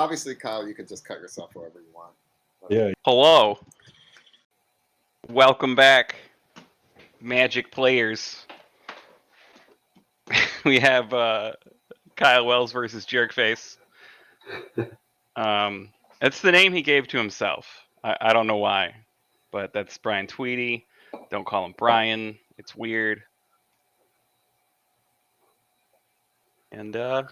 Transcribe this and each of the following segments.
obviously, Kyle, you can just cut yourself wherever you want. Yeah. Hello. Welcome back, Magic players. We have Kyle Wells versus Jerkface. That's the name he gave to himself. I don't know why, but that's Brian Tweedy. Don't call him Brian. It's weird. And I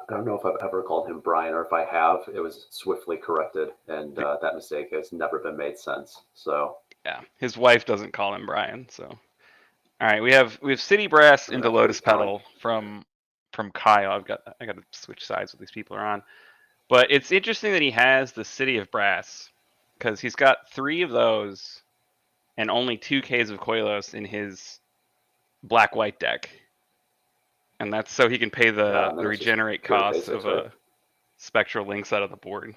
don't know if I've ever called him Brian, or if I have, it was swiftly corrected, and that mistake has never been made since. So yeah, his wife doesn't call him Brian. So, all right, we have City Brass into That's Lotus pretty Petal from Kyle. I got to switch sides with these people are on. But it's interesting that he has the City of Brass, because he's got 3 of those and only 2 Ks of Koilos in his black-white deck. And that's so he can pay the regenerate costs of a Spectral Lynx out of the board.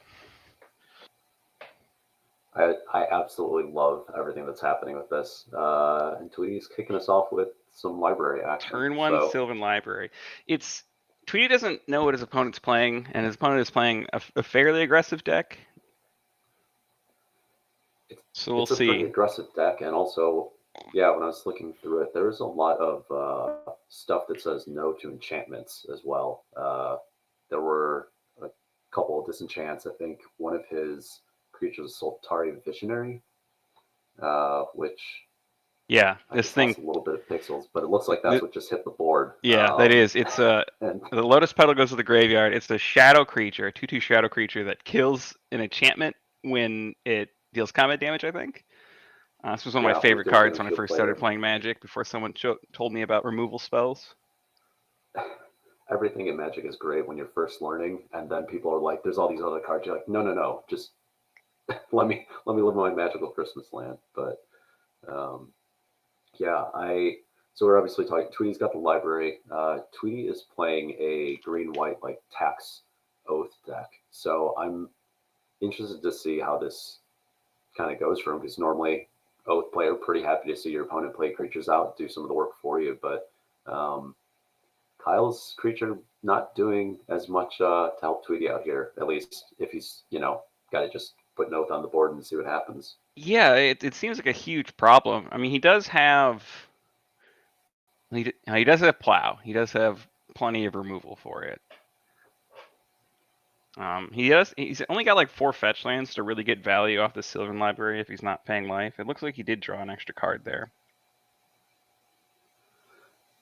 I absolutely love everything that's happening with this. And Tweedy's kicking us off with some library action. Turn 1 Sylvan Library. Tweedy doesn't know what his opponent's playing, and his opponent is playing a fairly aggressive deck. So we'll see. It's a pretty aggressive deck, and also, yeah, when I was looking through it, there's a lot of stuff that says no to enchantments as well. There were a couple of disenchants. I think one of his creatures, Soltari Visionary, which this thing a little bit of pixels, but it looks like that's what just hit the board. Yeah, that is. It's the Lotus Petal goes to the graveyard. It's a shadow creature, a 2/2 shadow creature that kills an enchantment when it deals combat damage, I think. This was one of my favorite cards when I first started playing Magic, before someone told me about removal spells. Everything in Magic is great when you're first learning, and then people are like, there's all these other cards. You're like, no, just let me live my magical Christmas land. But so we're obviously talking, Tweedy's got the library. Tweedy is playing a green-white like tax oath deck. So I'm interested to see how this kind of goes for him, because normally oath player pretty happy to see your opponent play creatures out, do some of the work for you. But Kyle's creature not doing as much to help Tweedy out here, at least if he's, got to just put an oath on the board and see what happens. Yeah, it seems like a huge problem. I mean, he does have plow. He does have plenty of removal for it. He's only got like 4 fetch lands to really get value off the Sylvan Library if he's not paying life. It looks like he did draw an extra card there.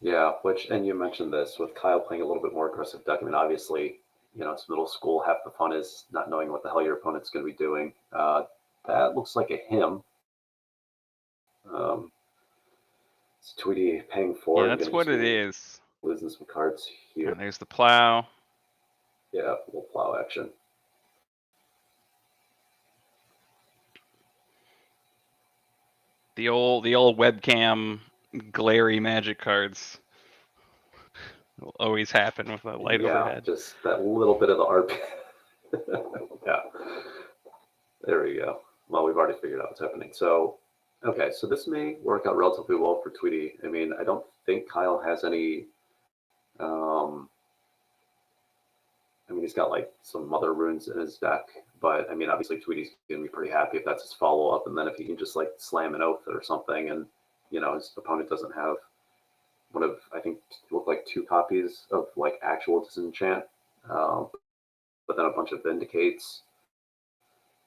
Yeah, and you mentioned this with Kyle playing a little bit more aggressive deck. I mean, obviously, it's middle school. Half the fun is not knowing what the hell your opponent's going to be doing. That looks like a him. It's Tweedy paying 4. Yeah, that's what it is. Losing some cards here. And there's the plow. Yeah, a little plow action. The old webcam glary Magic cards will always happen with a light overhead. Just that little bit of the RP. Yeah. There we go. Well, we've already figured out what's happening. So, okay, so this may work out relatively well for Tweedy. I mean, I don't think Kyle has any. He's got like some Mother Runes in his deck, but I mean, obviously Tweedy's gonna be pretty happy if that's his follow up, and then if he can just like slam an oath or something, and his opponent doesn't have one of, I think, look like 2 copies of like actual disenchant, but then a bunch of vindicates.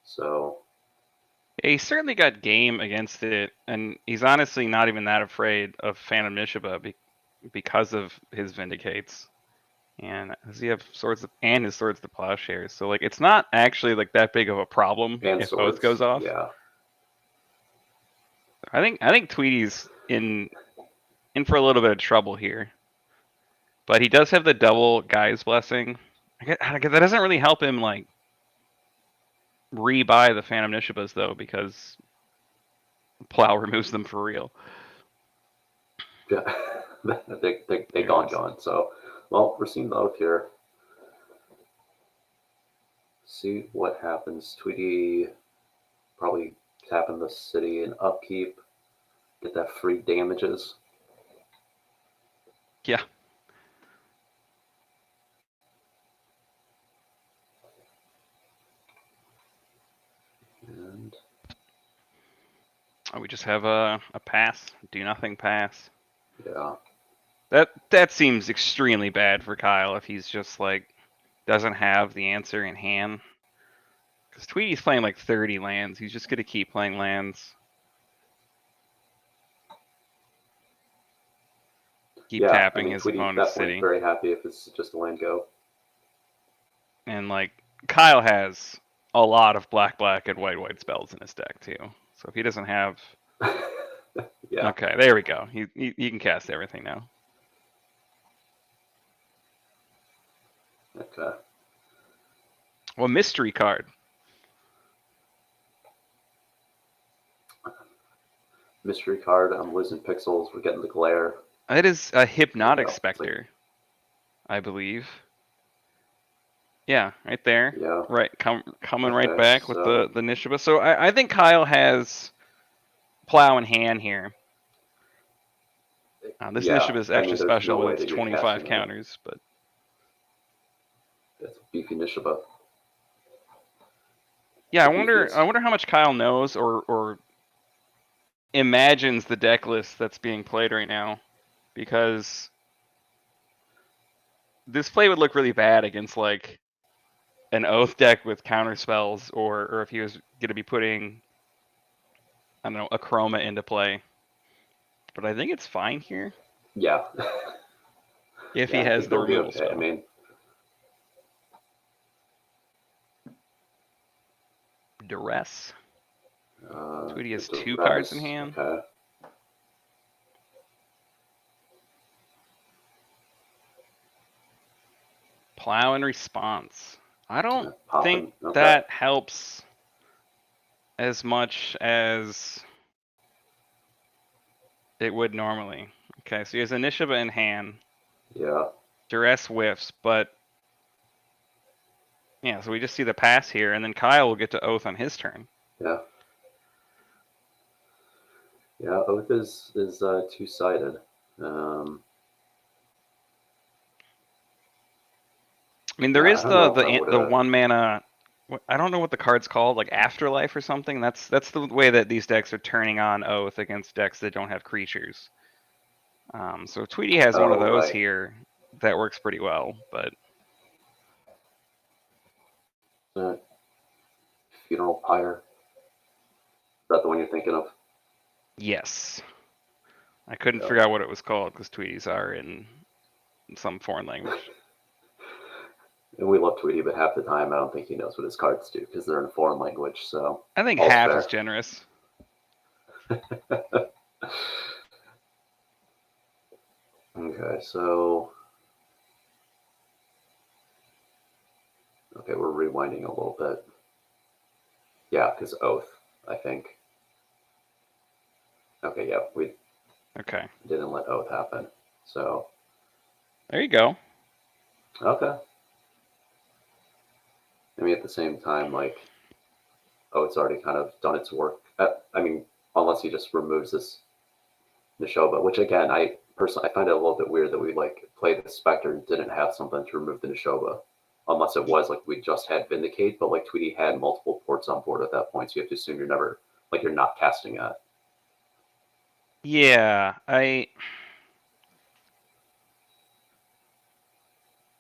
So yeah, he's certainly got game against it, and he's honestly not even that afraid of Phantom Nishaba because of his vindicates. And does he have swords and his Swords to Plowshares? So like, it's not actually like that big of a problem if oath goes off. Yeah. I think Tweedy's in for a little bit of trouble here, but he does have the double Guy's Blessing. That doesn't really help him like re-buy the Phantom Nishabas though, because Plow removes them for real. Yeah, they gone. So, well, we're seeing the oath here. See what happens. Tweedy probably tapping the city and upkeep. Get that free damages. Yeah. We just have a pass. Do nothing pass. Yeah. That seems extremely bad for Kyle if he's just like doesn't have the answer in hand. Because Tweety's playing like 30 lands. He's just gonna keep playing lands. Keep tapping his Tweety's opponent's definitely city. very happy if it's just a land go. And like Kyle has a lot of black and white spells in his deck too. So if he doesn't have, Yeah. okay, there we go. He can cast everything now. Okay. Well, mystery card. Mystery card. I'm losing pixels. We're getting the glare. It is a Hypnotic It's like- Spectre, I believe. Yeah, right there. Yeah. Right, coming right Okay, back with so- the Nishiba. So I think Kyle has plow in hand here. This Yeah, Nishiba is I mean, extra there's special no way with its that you're 25 casting it. counters, but It's beefy Nishiba. yeah, I The wonder beefiest. how much Kyle knows or imagines the deck list that's being played right now, because this play would look really bad against like an Oath deck with counter spells, or if he was going to be putting, I don't know, a Chroma into play. But I think it's fine here Yeah. if Yeah, he I has think the it'll be removal okay. I spell. mean, Duress. Tweety has the 2 rest, cards in hand. Okay. Plow in response. I don't Popping. think Okay. that helps as much as it would normally. Okay, so he has Initiative in hand. Yeah. Duress whiffs, but yeah, so we just see the pass here, and then Kyle will get to Oath on his turn. Yeah. Yeah. Oath is two-sided. I mean, there Yeah, is I don't know if I the would've- 1 mana. I don't know what the card's called, like Afterlife or something. That's the way that these decks are turning on Oath against decks that don't have creatures. So if Tweety has one of Oh, those right. here, that works pretty well. But Funeral Pyre. Is that the one you're thinking of? yes, I couldn't Yeah. figure out what it was called because Tweeties are in some foreign language. And we love Tweety, but half the time I don't think he knows what his cards do because they're in a foreign language. So I think all's half fair. is generous. Okay, so okay, we're rewinding a little bit. Yeah, because Oath, I think. Okay, yeah, we Okay, didn't let Oath happen. So there you go. okay. I mean, at the same time, like, Oath's already kind of done its work. I mean, unless he just removes this Nishoba, which again, I personally I find it a little bit weird that we like played the Spectre and didn't have something to remove the Nishoba, unless it was like we just had Vindicate, but like Tweety had multiple ports on board at that point, so you have to assume you're not casting it. Yeah,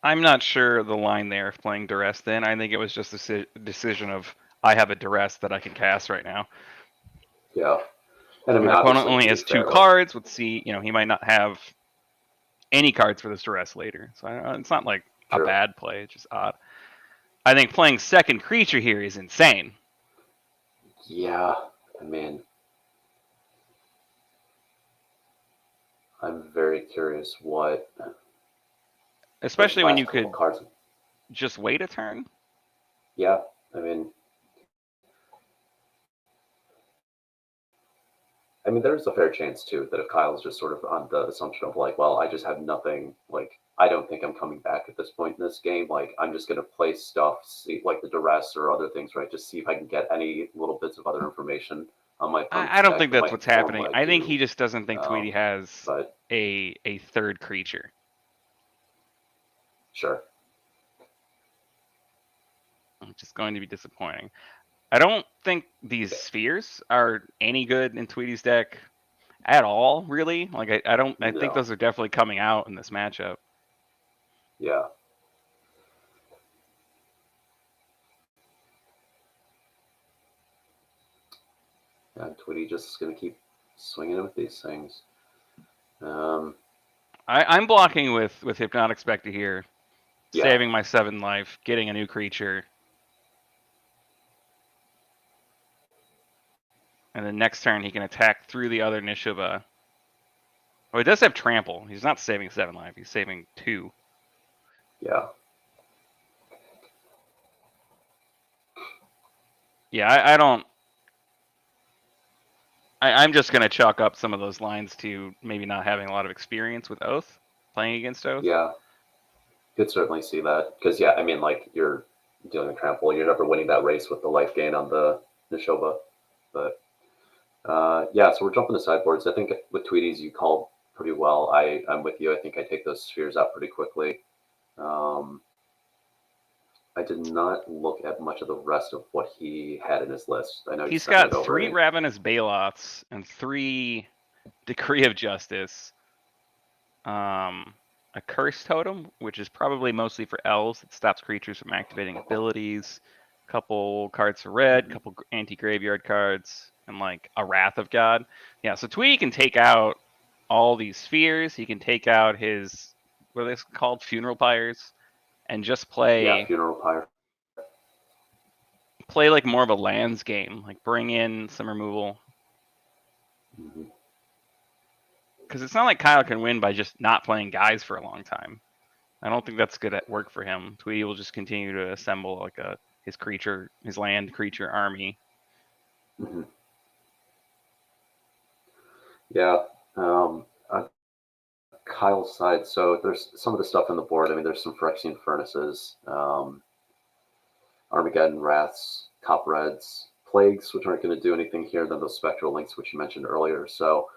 I'm not sure the line there of playing Duress then. I think it was just a decision of I have a Duress that I can cast right now. Yeah, and I mean, My opponent obviously, only to be has 2 fair, like, cards. Let's see, he might not have any cards for this Duress later. So it's not like a True. bad play. It's just odd. I think playing second creature here is insane. yeah, I mean, I'm very curious what. Especially when you last couple could cards. just wait a turn. Yeah, I mean, there's a fair chance too that if Kyle's just sort of on the assumption of like, well, I just have nothing, like, I don't think I'm coming back at this point in this game. Like, I'm just gonna play stuff, see like the duress or other things, right? Just see if I can get any little bits of other information on my opponent's I don't deck think that that's might what's inform happening. what I think do. he just doesn't think Tweety has But a third creature. sure. Which is going to be disappointing. I don't think these spheres are any good in Tweety's deck at all, really. Like I don't. I think No. those are definitely coming out in this matchup. Yeah. And Tweety just is going to keep swinging with these things. I'm blocking with Hypnotic Spectre here, Yeah. saving my 7 life, getting a new creature. And then next turn he can attack through the other Nishiba. Oh, he does have trample. He's not saving 7 life. He's saving 2. Yeah. Yeah, I don't. I'm just gonna chalk up some of those lines to maybe not having a lot of experience with Oath, playing against Oath. Yeah. Could certainly see that because I mean, like you're dealing with trample, you're never winning that race with the life gain on the Nishoba, but yeah. So we're jumping to sideboards. I think with Tweeties you called pretty well. I'm with you. I think I take those spheres out pretty quickly. I did not look at much of the rest of what he had in his list. I know He's sent got it over 3 Ravenous Baloths and 3 Decree of Justice. A Curse Totem, which is probably mostly for Elves. It stops creatures from activating abilities. Couple cards for red, couple anti-graveyard cards, and like a Wrath of God. Yeah, so Tweety can take out all these spheres. He can take out his, what are they called, Funeral Pyres, and just play Funeral Pyre. Play like more of a lands game. Like bring in some removal. Because it's not like Kyle can win by just not playing guys for a long time. I don't think that's good at work for him. Tweety will just continue to assemble like his land creature army. Yeah. On Kyle's side, so there's some of the stuff on the board. I mean, there's some Phyrexian Furnaces, Armageddon, Wraths, Cop Reds, Plagues, which aren't going to do anything here, than those Spectral Links, which you mentioned earlier. So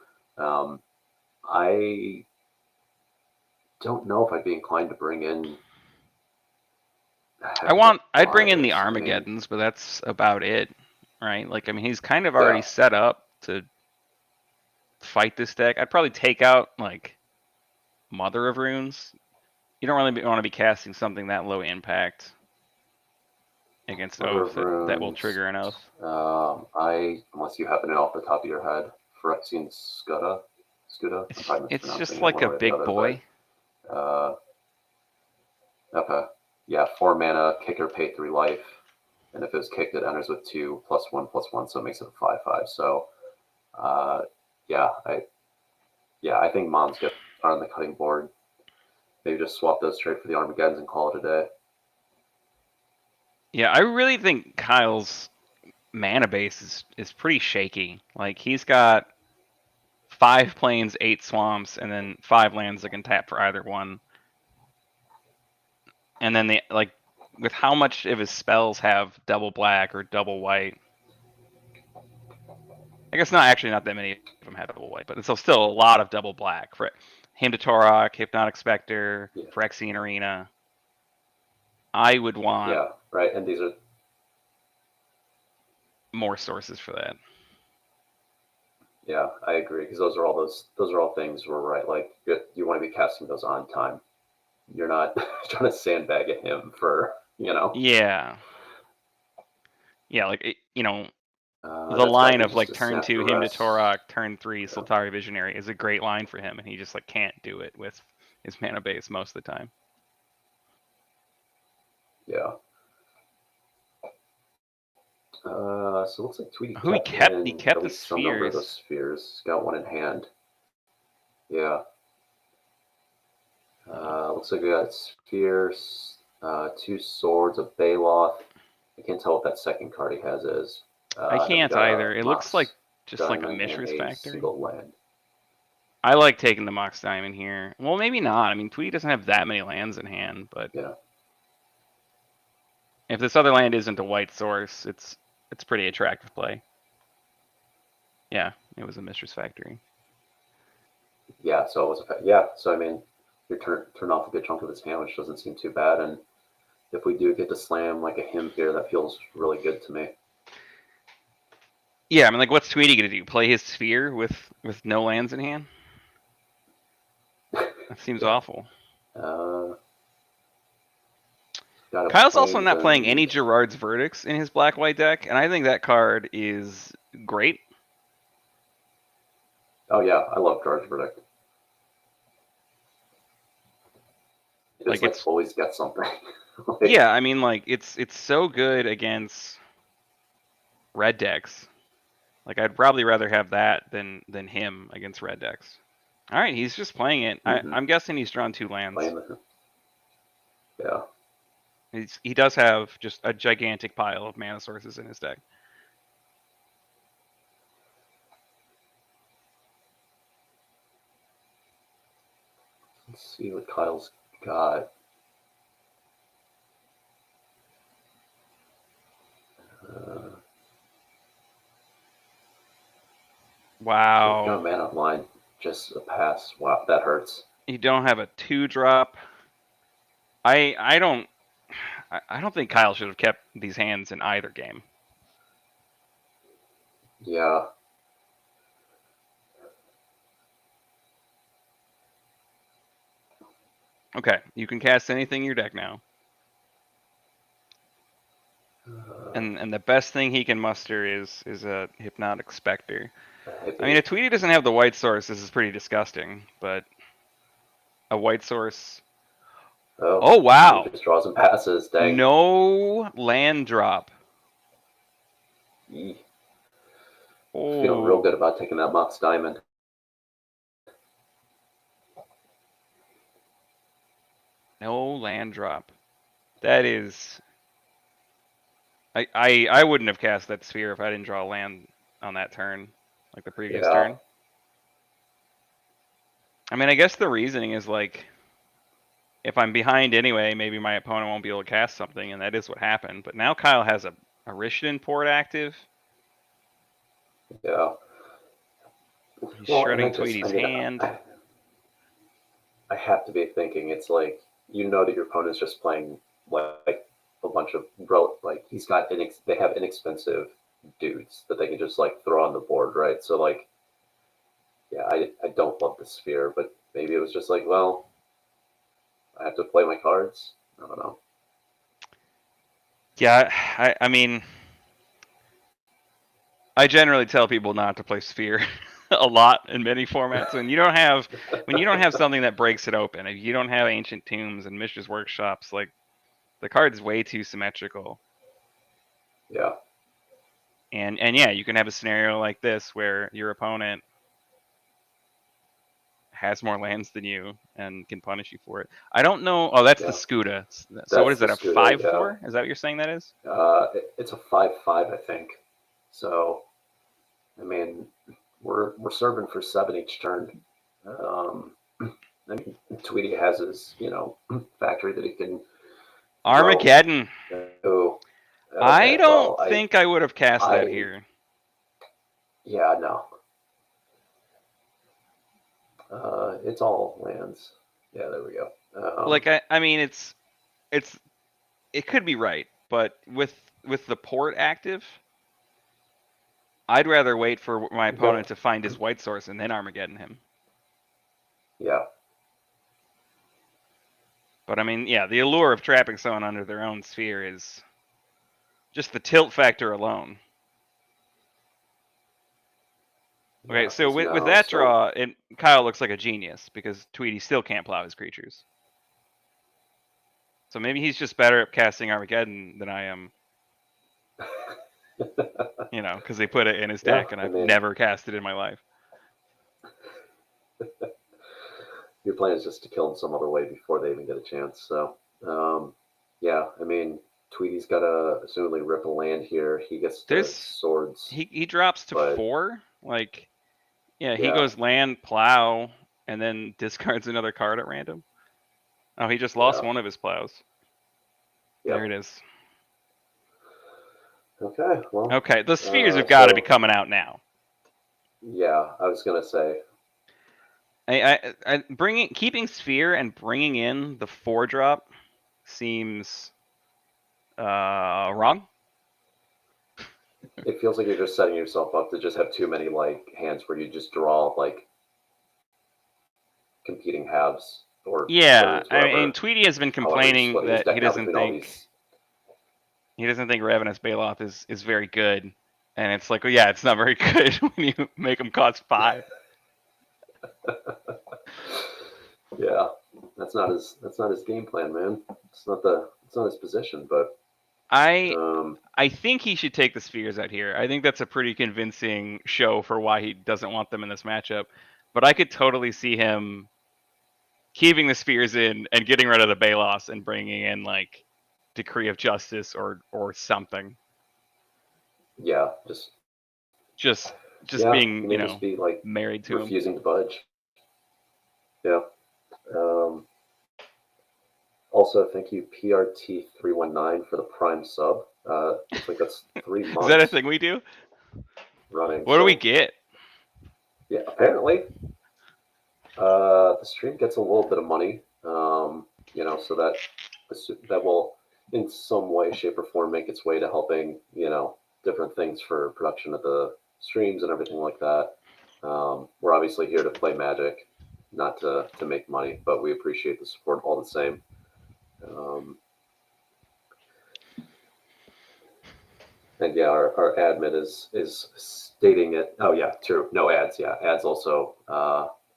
I don't know if I'd be inclined to bring in. I'd bring in the Armageddons, but that's about it, right? Like, I mean, he's kind of already set up to fight this deck. I'd probably take out like Mother of Runes. You don't really want to be casting something that low impact against Oath that will trigger an Oath. Unless you happen to know off the top of your head, Phyrexian Scuda. It's just like a big boy. Okay. Yeah, 4 mana, kicker, pay 3 life. And if it's kicked, it enters with 2 +1/+1, so it makes it a 5/5. So, I think Mom's good on the cutting board. Maybe just swap those straight for the Armageddons and call it a day. Yeah, I really think Kyle's mana base is pretty shaky. Like, he's got 5 plains, 8 swamps, and then 5 lands that can tap for either one. And then with how much of his spells have double black or double white. I guess not that many of them have double white, but it's still a lot of double black. For Hymn to Torok, Hypnotic Spectre, Phyrexian Arena. I would want and these are more sources for that. Yeah, I agree, because those are all things where like you want to be casting those on time. You're not trying to sandbag at him for Yeah, like the line of like turn 2 Hymn to Torok, turn 3 Soltari Visionary is a great line for him, and he just like can't do it with his mana base most of the time. Yeah. So it looks like Tweety kept the spheres. Some number of those spheres. He's got 1 in hand. Yeah. Looks like we got spheres, 2 swords, a Baloth. I can't tell what that second card he has is. I can't either. It looks like just like a Mishra's Factory. Single land. I like taking the Mox Diamond here. Well, maybe not. I mean, Tweety doesn't have that many lands in hand, but if this other land isn't a white source, it's pretty attractive play. Yeah, it was a Mishra's Factory. Yeah, so it was so I mean, you turn off a good chunk of his hand, which doesn't seem too bad. And if we do get to slam like a hymn here, that feels really good to me. Yeah, I mean, like, what's Tweety gonna do? Play his sphere with no lands in hand? That seems Yeah. awful. Got a Kyle's also plains not playing and any Gerard's Verdicts in his black-white deck, and I think that card is great. oh yeah, I love George Verdict. Like, It's it's always got something. Like, yeah, I mean, like, it's so good against red decks. Like, I'd probably rather have that than him against red decks. All right, he's just playing it. Mhm. I'm guessing he's drawn 2 lands. playing the, yeah. He does have just a gigantic pile of mana sources in his deck. Let's see what Kyle's got. Wow. No mana online, just a pass. Wow, that hurts. You don't have a 2-drop. I don't think Kyle should have kept these hands in either game. Yeah. Okay, you can cast anything in your deck now. And the best thing he can muster is a Hypnotic Spectre. I mean, if Tweety doesn't have the white source, this is pretty disgusting, but a white source. Oh wow. He just draws and passes. Dang. No land drop. Feeling Oh. real good about taking that Mox Diamond. No land drop. That is. I wouldn't have cast that sphere if I didn't draw land on that turn, like the previous turn. I mean, I guess the reasoning is like, if I'm behind anyway, maybe my opponent won't be able to cast something, and that is what happened. But now Kyle has a Rishidan port active. Yeah. He's shredding Tweety's hand. I have to be thinking it's like, you know that your opponent's just playing like a bunch of like he's got they have inexpensive dudes that they can just like throw on the board, right? So like, yeah, I don't love the sphere, but maybe it was just like, well, I have to play my cards. I don't know. Yeah, I mean, I generally tell people not to play sphere a lot in many formats. When you don't have something that breaks it open, if you don't have Ancient Tombs and Mishra's Workshops, like, the card's way too symmetrical. Yeah. And yeah, you can have a scenario like this where your opponent has more lands than you and can punish you for it. I don't know. Oh, that's the Scuda. So what is that? A 5/4? Is that what you're saying that is? It's a 5/5, I think. So, I mean, we're serving for 7 each turn. I mean, Tweety has his factory that he can. Armageddon. Oh, okay, I don't think I would have cast that here. Yeah, no. It's all lands. Yeah, there we go. Like, I mean, it could be right, but with the port active, I'd rather wait for my opponent to find his white source and then Armageddon him. Yeah. But I mean, yeah, the allure of trapping someone under their own sphere is just the tilt factor alone. Okay, Yeah, so with that draw, Kyle looks like a genius because Tweety still can't plow his creatures. So maybe he's just better at casting Armageddon than I am. Because they put it in his deck, and I've never cast it in my life. Your plan is just to kill them some other way before they even get a chance. So, yeah, I mean, Tweety's got to assumably rip a land here. He gets the swords. He drops to 4. Like, yeah, he goes land, plow, and then discards another card at random. Oh, he just lost one of his plows. Yep. There it is. Okay, well. Okay, the spheres have got to be coming out now. Yeah, I was gonna say. Keeping sphere and bringing in the 4-drop seems wrong. it feels like you're just setting yourself up to just have too many like hands where you just draw like competing halves or Yeah, thirds, I whatever. mean, Tweety has been However, you're complaining splitting his that deck out between all these. he doesn't think Ravenous Baloth is very good, and it's like, well, yeah, it's not very good when you make him cost 5. Yeah, that's not his game plan, man. It's not his position, but I think he should take the spheres out here. I think that's a pretty convincing show for why he doesn't want them in this matchup. But I could totally see him keeping the spheres in and getting rid of the Balos and bringing in like Decree of Justice or something. yeah, Just he being, may just be like married to him. refusing to budge. Yeah. Also, thank you PRT319 for the Prime sub. Looks like that's 3 months. Is that a thing we do? Running. What do we get? Yeah, apparently, the stream gets a little bit of money. So that will, in some way, shape, or form, make its way to helping, different things for production of the streams and everything like that. We're obviously here to play Magic, not to make money, but we appreciate the support all the same. And yeah, our admin is stating it. Oh yeah, true. No ads. Yeah, ads also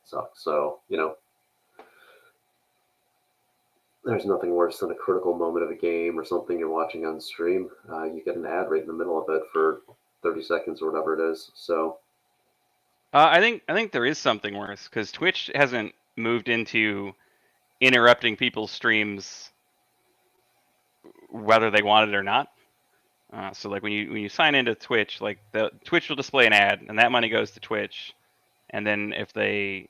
suck. So there's nothing worse than a critical moment of a game or something you're watching on stream. You get an ad right in the middle of it for 30 seconds or whatever it is. So I think there is something worse because Twitch hasn't moved into interrupting people's streams whether they want it or not. So like when you sign into Twitch, like the Twitch will display an ad, and that money goes to Twitch. And then if the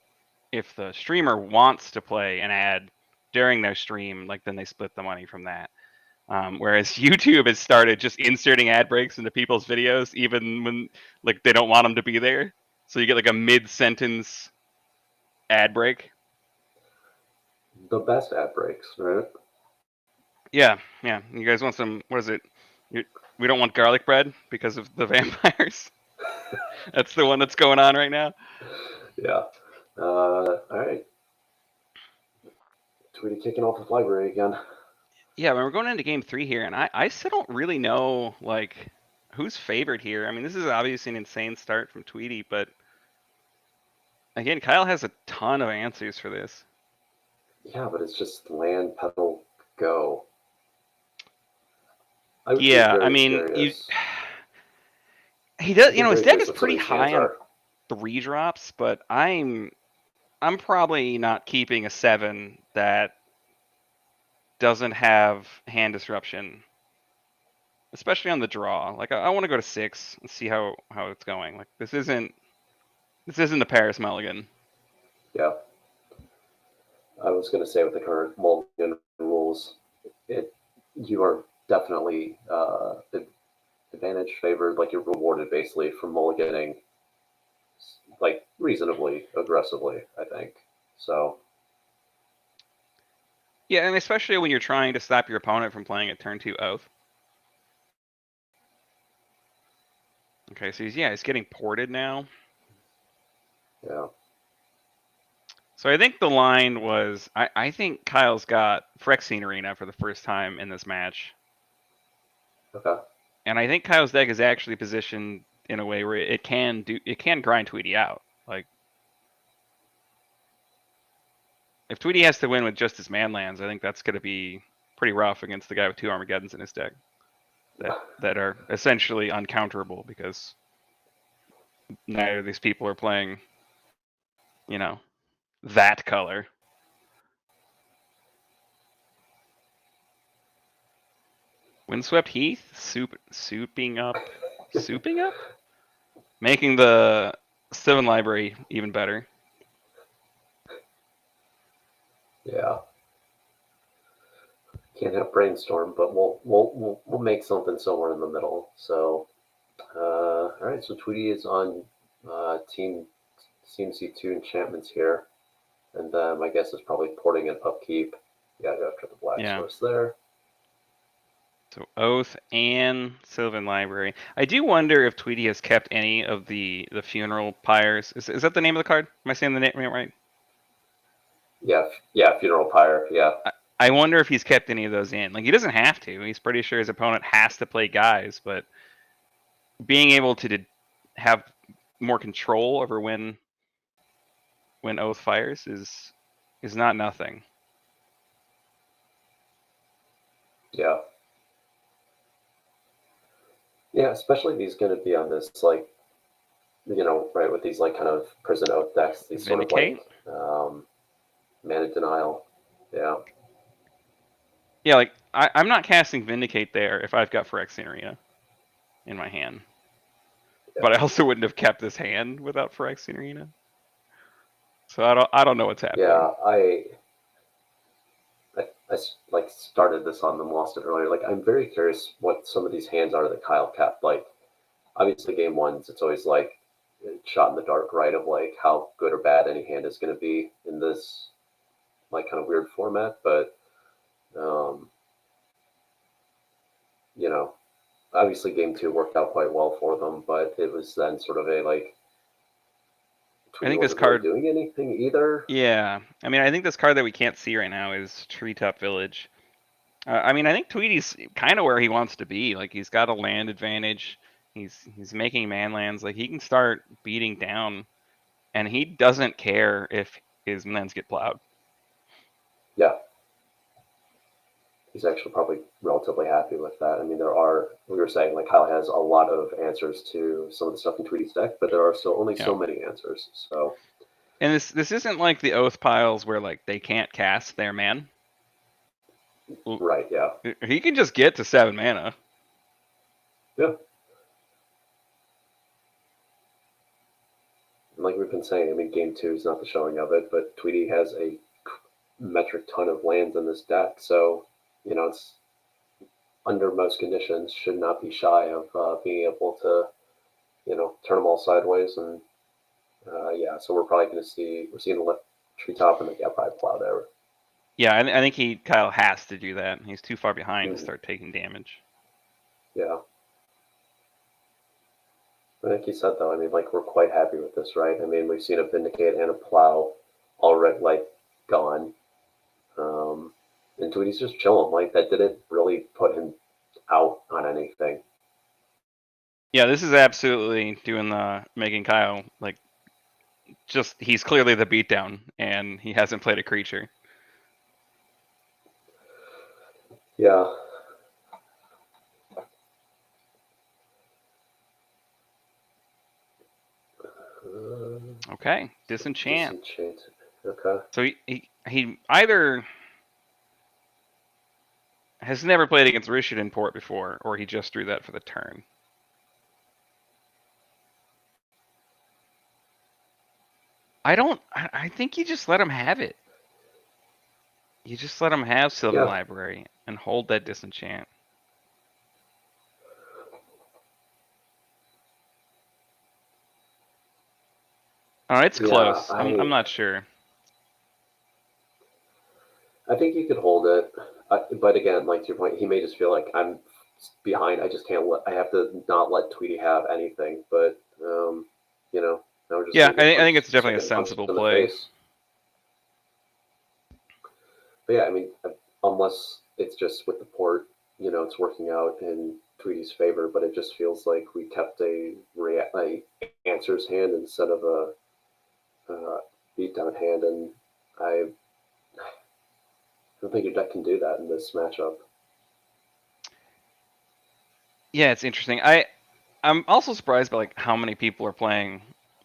streamer wants to play an ad during their stream, like then they split the money from that. Whereas YouTube has started just inserting ad breaks into people's videos, even when like they don't want them to be there. So you get like a mid-sentence ad break. the best ad breaks, right? Yeah. You guys want some? What is it? We don't want garlic bread because of the vampires. That's the one that's going on right now. Yeah. All right. Tweety kicking off the library again. Yeah, when we're going into game 3 here, and I still don't really know like who's favored here. I mean, this is obviously an insane start from Tweety, but again, Kyle has a ton of answers for this. Yeah, but it's just land, pedal, go. I would Yeah, be very I mean, curious. he does. I'd be His very deck curious is what some of pretty these hands high on are. 3 drops, but I'm probably not keeping a 7 that doesn't have hand disruption, especially on the draw. Like I want to go to 6 and see how it's going. Like this isn't the Paris Mulligan. Yeah. I was going to say with the current mulligan rules, you are definitely advantage favored, like you're rewarded basically for mulliganing like reasonably aggressively, I think. So Yeah, and especially when you're trying to stop your opponent from playing a turn 2 oath. Okay, so he's getting ported now. yeah. So I think the line was I think Kyle's got Phyrexian Arena for the first time in this match. Okay. And I think Kyle's deck is actually positioned in a way where it can grind Tweety out. Like if Tweety has to win with just his manlands, I think that's going to be pretty rough against the guy with 2 Armageddons in his deck that are essentially uncounterable because neither of these people are playing, that color. Windswept Heath, souping up, making the 7 library even better. Yeah. Can't have brainstorm, but we'll make something somewhere in the middle. So all right. So Tweety is on team CMC2 enchantments here, and my guess is probably porting an upkeep. Yeah, after the Black Yeah. Source there. So Oath and Sylvan Library. I do wonder if Tweedy has kept any of the funeral pyres. Is that the name of the card? Am I saying the name right? Yeah, Funeral Pyre. Yeah, I wonder if he's kept any of those in. Like, he doesn't have to. He's pretty sure his opponent has to play guys, but being able to have more control over when Oath fires is not nothing. yeah. Yeah, especially if he's going to be on this, like, right, with these, like, kind of Prison Oath decks, these Vindicate? sort of, like, Mana Denial. Yeah. Yeah, like, I'm not casting Vindicate there if I've got Phyrexian Arena in my hand. Yeah. But I also wouldn't have kept this hand without Phyrexian Arena. So I don't know what's happening. Yeah, I like started this on them, lost it earlier. Like, I'm very curious what some of these hands are that Kyle kept. Like, obviously, game ones, it's always like shot in the dark, right? Of like how good or bad any hand is going to be in this like kind of weird format. But um, obviously, game two worked out quite well for them. But it was then sort of a like. I think this wasn't card really doing anything either. Yeah, I mean, I think this card that we can't see right now is Treetop Village. I mean, I think Tweedy's kind of where he wants to be. Like, he's got a land advantage. He's making manlands. Like, he can start beating down, and he doesn't care if his lands get plowed. Yeah. He's actually probably relatively happy with that. I mean, we were saying, like, Kyle has a lot of answers to some of the stuff in Tweedy's deck, but there are still only so many answers. So, and this isn't like the Oath piles where like they can't cast their man. Right, yeah. He can just get to 7 mana. Yeah. And like we've been saying, I mean, game two is not the showing of it, but Tweedy has a metric ton of lands in this deck, so it's under most conditions should not be shy of being able to turn them all sideways. And so we're probably going to we're seeing the left treetop and the probably plow there. Yeah, I think Kyle has to do that. He's too far behind to start taking damage. Yeah. Like you said, though, I mean, like, we're quite happy with this, right? I mean, we've seen a Vindicate and a Plow already, like, gone. And Tweedy's just chilling. Like, that didn't really put him out on anything. Yeah, this is absolutely making Kyle, like, he's clearly the beatdown, and he hasn't played a creature. Yeah. Okay, Disenchant. Okay. So he either has never played against Rishadan Port before, or he just drew that for the turn. I think you just let him have it. You just let him have Sylvan Library and hold that Disenchant. Oh, it's close. I'm not sure. I think you could hold it, but again, like to your point, he may just feel like I'm behind. I just can't I have to not let Tweedy have anything. But now we're just I think it's definitely a sensible play. But yeah, I mean, unless it's just with the port, it's working out in Tweedy's favor, but it just feels like we kept a answers hand instead of a beatdown hand, and I don't think your deck can do that in this matchup. Yeah, it's interesting. I'm also surprised by like how many people are playing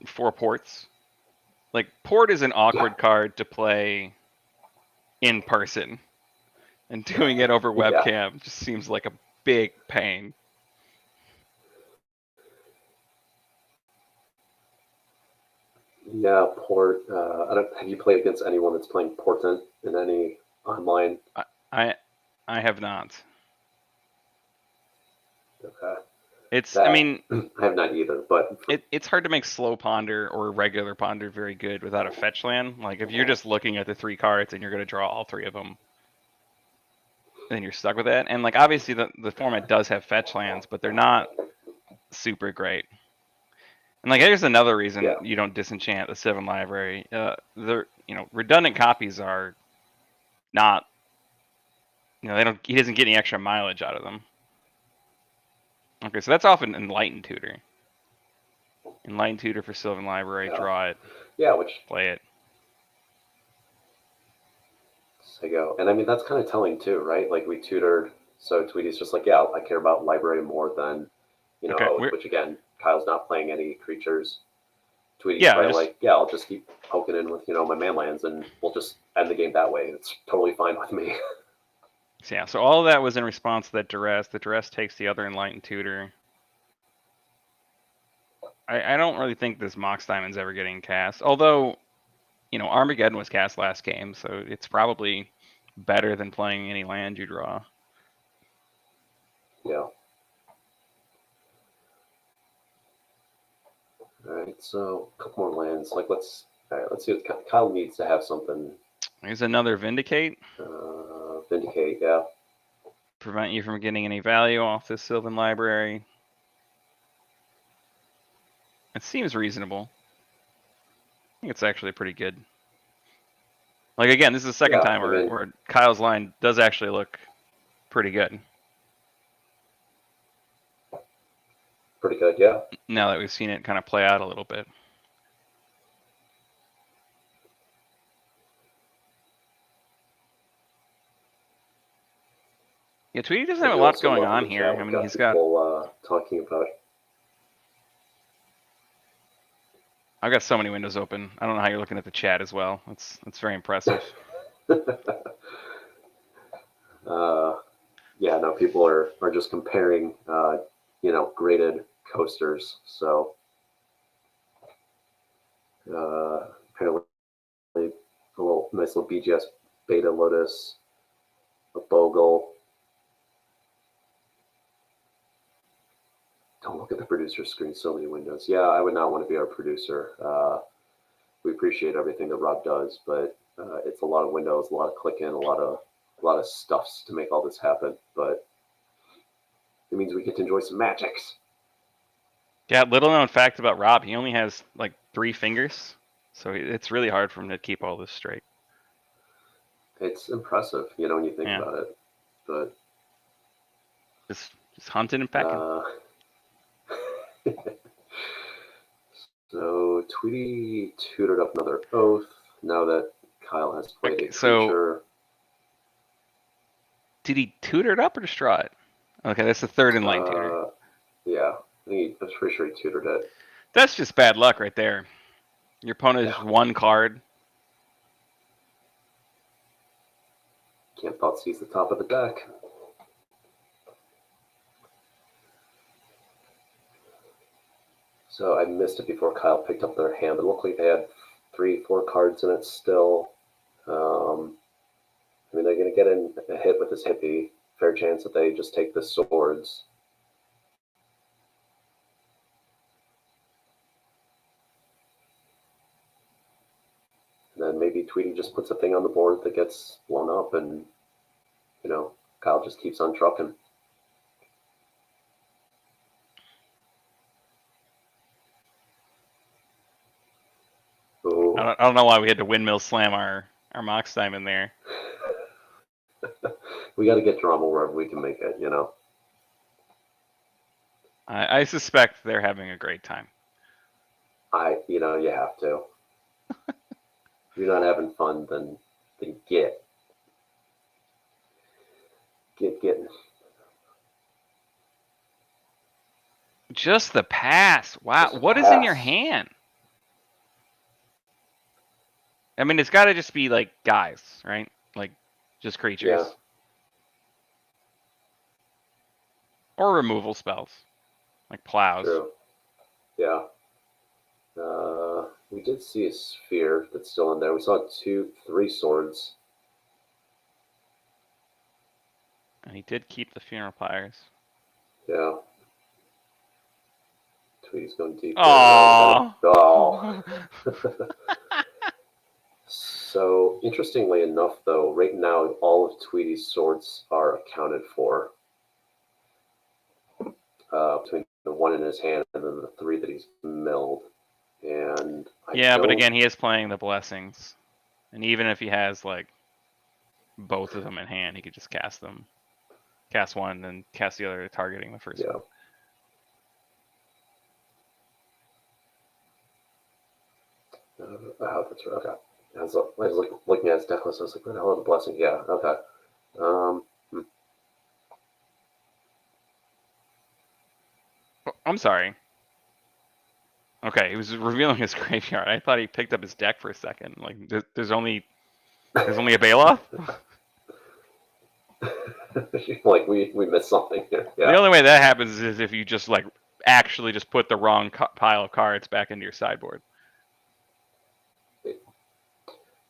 4 ports. Like, port is an awkward card to play in person, and doing it over webcam just seems like a big pain. Yeah, port. Have you played against anyone that's playing Portent in any online? I have not. Okay. I mean, I have not either, but it's hard to make slow ponder or regular ponder very good without a fetch land. Like, if you're just looking at the 3 cards and you're going to draw all 3 of them. then you're stuck with that. And like obviously the format does have fetch lands, but they're not super great. And like here's another reason Yeah. you don't disenchant the Sylvan Library. They're redundant copies are not they don't he doesn't get any extra mileage out of them. Okay, so that's often Enlightened Tutor. Enlightened Tutor for Sylvan Library, Yeah. draw it, Yeah, which play it. I go, and I mean that's kind of telling too, right? Like we tutored, so Tweety's just like, yeah, I care about library more than Okay, Oath, which again, Kyle's not playing any creatures. Tweety's yeah, probably like, yeah, I'll just keep poking in with my man lands, and we'll just end the game that way. It's totally fine with me. yeah. So all of that was in response to that duress. The duress takes the other Enlightened Tutor. I don't really think this Mox Diamond's ever getting cast. Although, Armageddon was cast last game, so it's probably better than playing any land you draw. Yeah. All right, so a couple more lands. Let's see what Kyle needs to have something. There's another Vindicate. Vindicate, yeah. Prevent you from getting any value off this Sylvan Library. It seems reasonable. I think it's actually pretty good. Like again, this is the second time where Kyle's line does actually look pretty good. Pretty good, yeah. Now that we've seen it kind of play out a little bit. Yeah, Tweety doesn't have a lot going on here. I mean, he's got talking about. I've got so many windows open. I don't know how you're looking at the chat as well. That's very impressive. Yeah, no, people are just comparing, graded coasters. So apparently, a nice little BGS Beta Lotus, a Bogle. Don't look at the producer screen. So many windows. Yeah, I would not want to be our producer. We appreciate everything that Rob does, but it's a lot of windows, a lot of clicking, a lot of stuffs to make all this happen. But it means we get to enjoy some magics. Yeah, little known fact about Rob, he only has like 3 fingers, so it's really hard for him to keep all this straight. It's impressive, when you think about it. But just hunting and pecking. So Tweety tutored up another Oath now that Kyle has played a creature. Did he tutor it up or destroy it? Okay, that's the third Enlightened Tutor. Yeah, I'm pretty sure he tutored it. That's just bad luck right there. Your opponent has 1 card. Can't Thoughtseize the top of the deck. So I missed it before Kyle picked up their hand. It looked like they had 3-4 cards in it still. I mean, they're going to get in a hit with this hippie. Fair chance that they just take the swords. And then maybe Tweety just puts a thing on the board that gets blown up, and Kyle just keeps on trucking. I don't know why we had to windmill slam our Mox Diamond there. We got to get drama wherever we can make it, I suspect they're having a great time. You have to. If you're not having fun, then getting. Just the pass. Wow, what is in your hand? I mean, it's got to just be like guys, right? Like just creatures. Yeah. Or removal spells, like plows. True. Yeah. We did see a sphere that's still in there. We saw 3 swords. And he did keep the funeral pyres. Yeah. Tweety's going deep. Oh. So, interestingly enough, though, right now all of Tweety's swords are accounted for between the one in his hand and then the 3 that he's milled. And Yeah, but again, he is playing the blessings, and even if he has like both of them in hand, he could just cast them, cast one, and cast the other, targeting the first one. That's right. Okay. I was looking at his deck list. I was like, "What the hell are the blessings?" Yeah. Okay. I'm sorry. Okay, he was revealing his graveyard. I thought he picked up his deck for a second. Like, there's only a Bailoff? Like we missed something here. Yeah. The only way that happens is if you just like actually just put the wrong pile of cards back into your sideboard.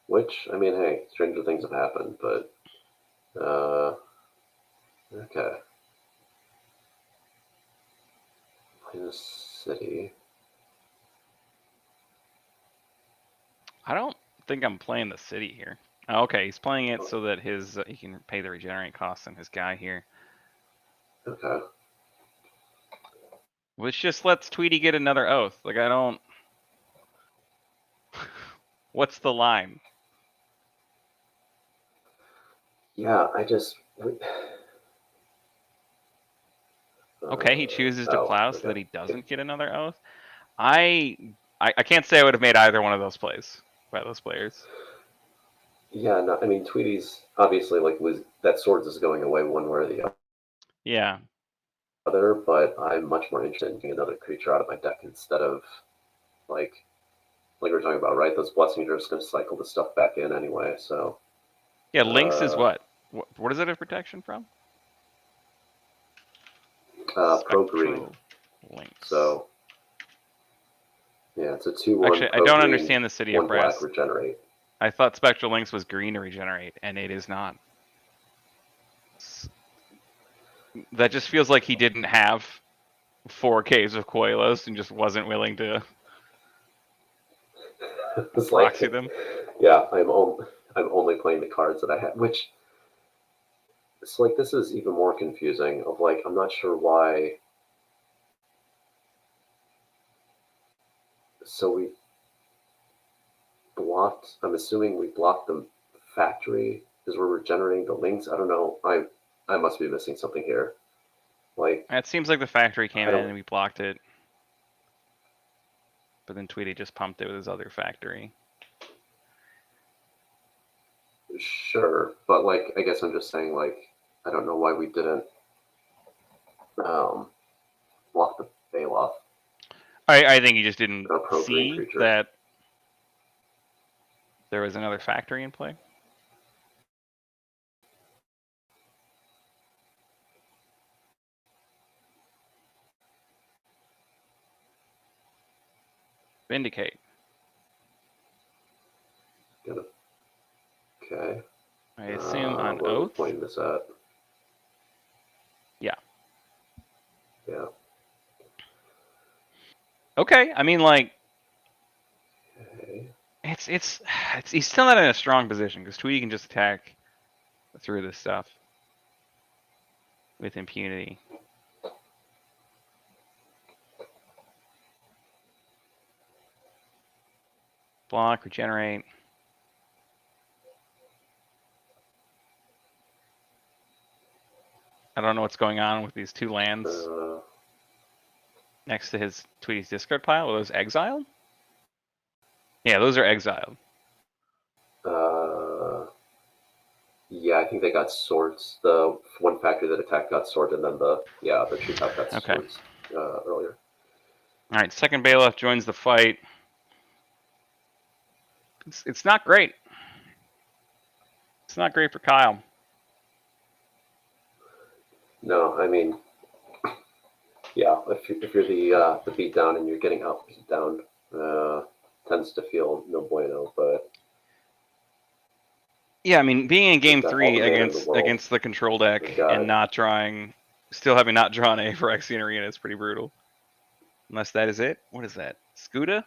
Which, I mean, hey, stranger things have happened, but okay. In the city. I don't think I'm playing the city here. Oh, okay, he's playing it so that his he can pay the regenerate costs on his guy here. Okay. Which just lets Tweety get another oath. Like, I don't. What's the line? Yeah, I just. Okay, he chooses to plow so that he Okay. doesn't get another oath. I can't say I would have made either one of those plays by those players. Yeah, no, I mean, Tweety's obviously like was that swords is going away one way or the Yeah. other, but I'm much more interested in getting another creature out of my deck instead of like we were talking about, right? Those blessings are just going to cycle the stuff back in anyway. So Yeah, Lynx is what? What is it a protection from? pro green. Lynx. So yeah, it's a 2/1. Actually, I don't understand the City of Brass. Black regenerate. I thought Spectral Lynx was green to regenerate, and it is not. That just feels like he didn't have 4 Caves of Coilos and just wasn't willing to It's proxy like, them. Yeah, I'm only playing the cards that I have, which it's like this is even more confusing. Of like, I'm not sure why. So we blocked. I'm assuming we blocked the factory because we're regenerating the links. I don't know. I must be missing something here. Like, It seems like the factory came in and we blocked it. But then Tweety just pumped it with his other factory. Sure, but like, I guess I'm just saying, like, I don't know why we didn't block the Bailoff. I think he just didn't see creature. that there was another factory in play. Vindicate. Okay. I assume on where oath. Pointing this at. Yeah. Yeah. Okay, I mean, like, Okay. it's he's still not in a strong position because Tweety can just attack through this stuff with impunity. Block, regenerate. I don't know what's going on with these 2 lands next to his Tweety's discard pile. Are those exiled? Yeah, those are exiled. Yeah, I think they got swords. The one factory that attacked got sword, and then the tree top got swords earlier. All right, second Bailoff joins the fight. It's not great. It's not great for Kyle. No, I mean, yeah, if you're the beat down and you're getting out beat down, tends to feel no bueno. But yeah, I mean, being in game got 3 all the mana in the world. against the control deck and not drawing, still having not drawn a Phyrexian Arena is pretty brutal. Unless that is it. What is that? Scuda?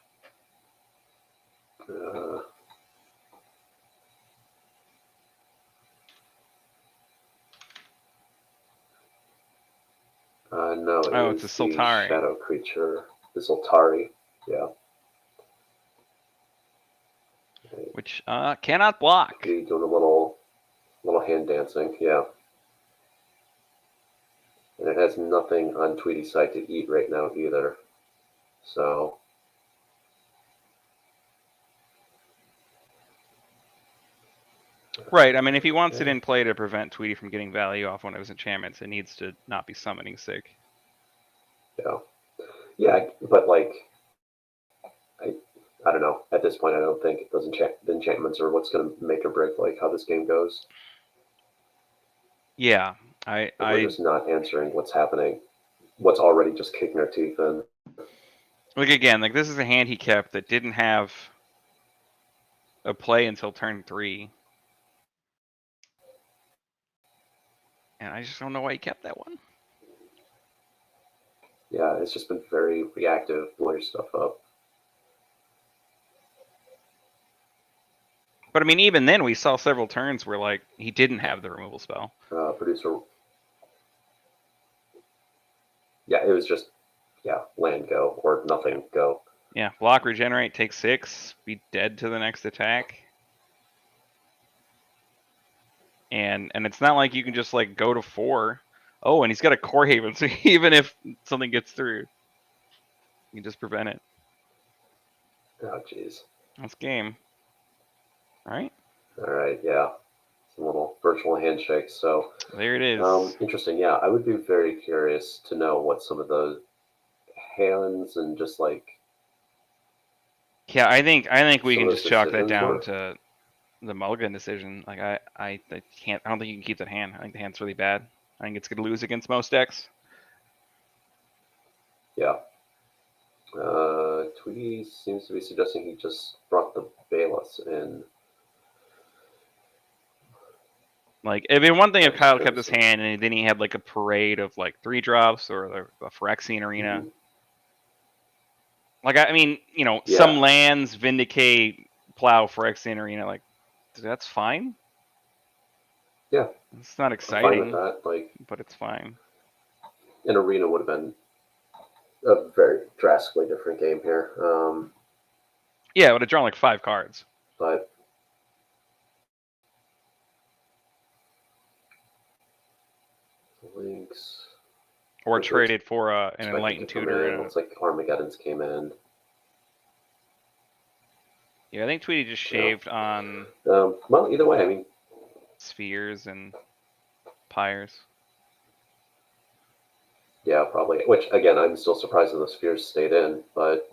No, it Oh, is it's a the Sultari. shadow creature, the Sultari. Yeah. Okay. Which cannot block. Be doing a little hand dancing. Yeah. And it has nothing on Tweety's side to eat right now either. So. Right. I mean, if he wants it in play to prevent Tweety from getting value off one of his enchantments, it needs to not be summoning sick. Yeah. Yeah, but like, I don't know. At this point, I don't think those enchantments are what's going to make or break like how this game goes. Yeah, We're just not answering what's happening, what's already just kicking our teeth in. Like again, like this is a hand he kept that didn't have a play until turn 3. And I just don't know why he kept that one. Yeah, it's just been very reactive, blow your stuff up. But I mean, even then, we saw several turns where like he didn't have the removal spell. Producer. Yeah, it was just land go or nothing go. Yeah, block, regenerate, take 6, be dead to the next attack. And it's not like you can just like go to 4. Oh, and he's got a Core Haven, so even if something gets through, you can just prevent it. Oh, jeez. That's game. Right? All right, yeah. Some little virtual handshakes. So there it is. Interesting. Yeah, I would be very curious to know what some of those hands and just like. Yeah, I think we can just chalk that down were. to the mulligan decision. Like I can't. I don't think you can keep that hand. I think the hand's really bad. I think it's gonna lose against most decks. Yeah. Tweety seems to be suggesting he just brought the Bayless in. Like, it'd be one thing if Kyle kept his hand and then he had like a parade of like 3-drops or a Phyrexian Arena. Mm-hmm. Like, I mean, you know, some lands, Vindicate, Plow, Phyrexian Arena, like, that's fine. Yeah. It's not exciting, I'm fine with that. Like, but it's fine. An Arena would have been a very drastically different game here. Yeah, it would have drawn like 5 cards. But links. Or traded for an Enlightened Tutor. Looks like Armageddon's came in. Yeah, I think Tweety just shaved on. Well, either way, I mean. Spheres and Pyres. Yeah, probably. Which, again, I'm still surprised that the Spheres stayed in, but.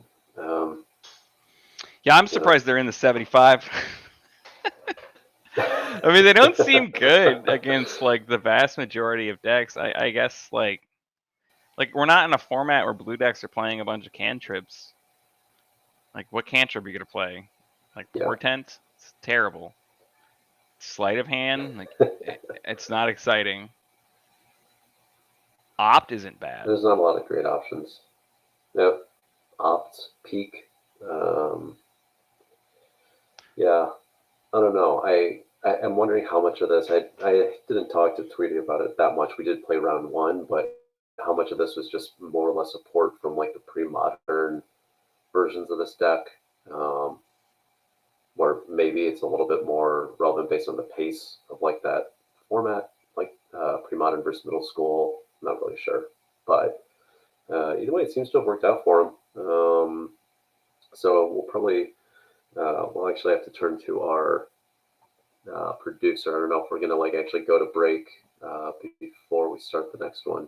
Yeah, I'm surprised they're in the 75. I mean, they don't seem good against like the vast majority of decks. I guess like we're not in a format where blue decks are playing a bunch of cantrips. Like, what cantrip are you gonna play? Like Portent? It's terrible. Sleight of Hand? Like, it's not exciting. Opt isn't bad. There's not a lot of great options. Yep. Opt, Peak. Yeah. I don't know. I'm wondering how much of this, I didn't talk to Tweety about it that much. We did play round 1, but how much of this was just more or less support from like the pre-modern versions of this deck, or maybe it's a little bit more relevant based on the pace of like that format, like pre-modern versus middle school. I'm not really sure, but either way, it seems to have worked out for him. So we'll probably we'll actually have to turn to our producer. I don't know if we're gonna like actually go to break before we start the next one.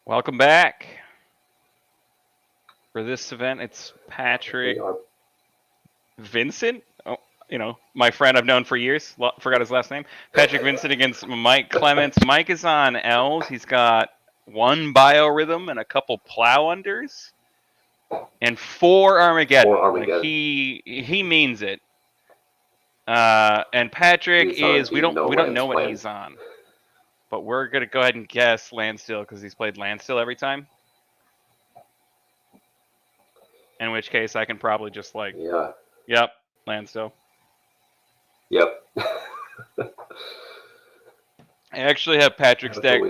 Welcome back. For this event, it's Patrick Vincent. Oh, my friend I've known for years. Forgot his last name. Patrick Vincent against Mike Clements. Mike is on Elves. He's got 1 biorhythm and a couple plow unders. And 4 Armageddon. 4 Armageddon. Like he means it. And Patrick is we don't know what he's on. But we're gonna go ahead and guess Landstill because he's played Landstill every time. In which case I can probably just yep, Landstill. Yep. I actually have Patrick's deck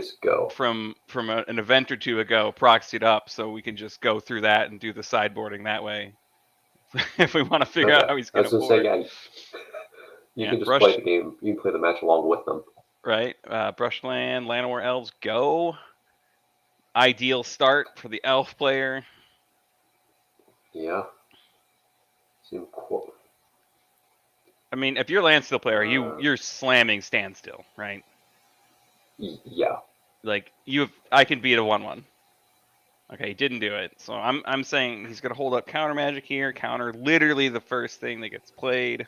from an event or two ago proxied up, so we can just go through that and do the sideboarding that way. If we want to figure out how he's going to board. You can just play the game. You can play the match along with them. Right. Brushland, Llanowar Elves, go. Ideal start for the elf player. Yeah. I mean, if you're a Landstill player, you're slamming Standstill, right? Yeah. Like I can beat a 1/1. Okay, he didn't do it, so I'm saying he's gonna hold up counter magic here. Counter literally the first thing that gets played.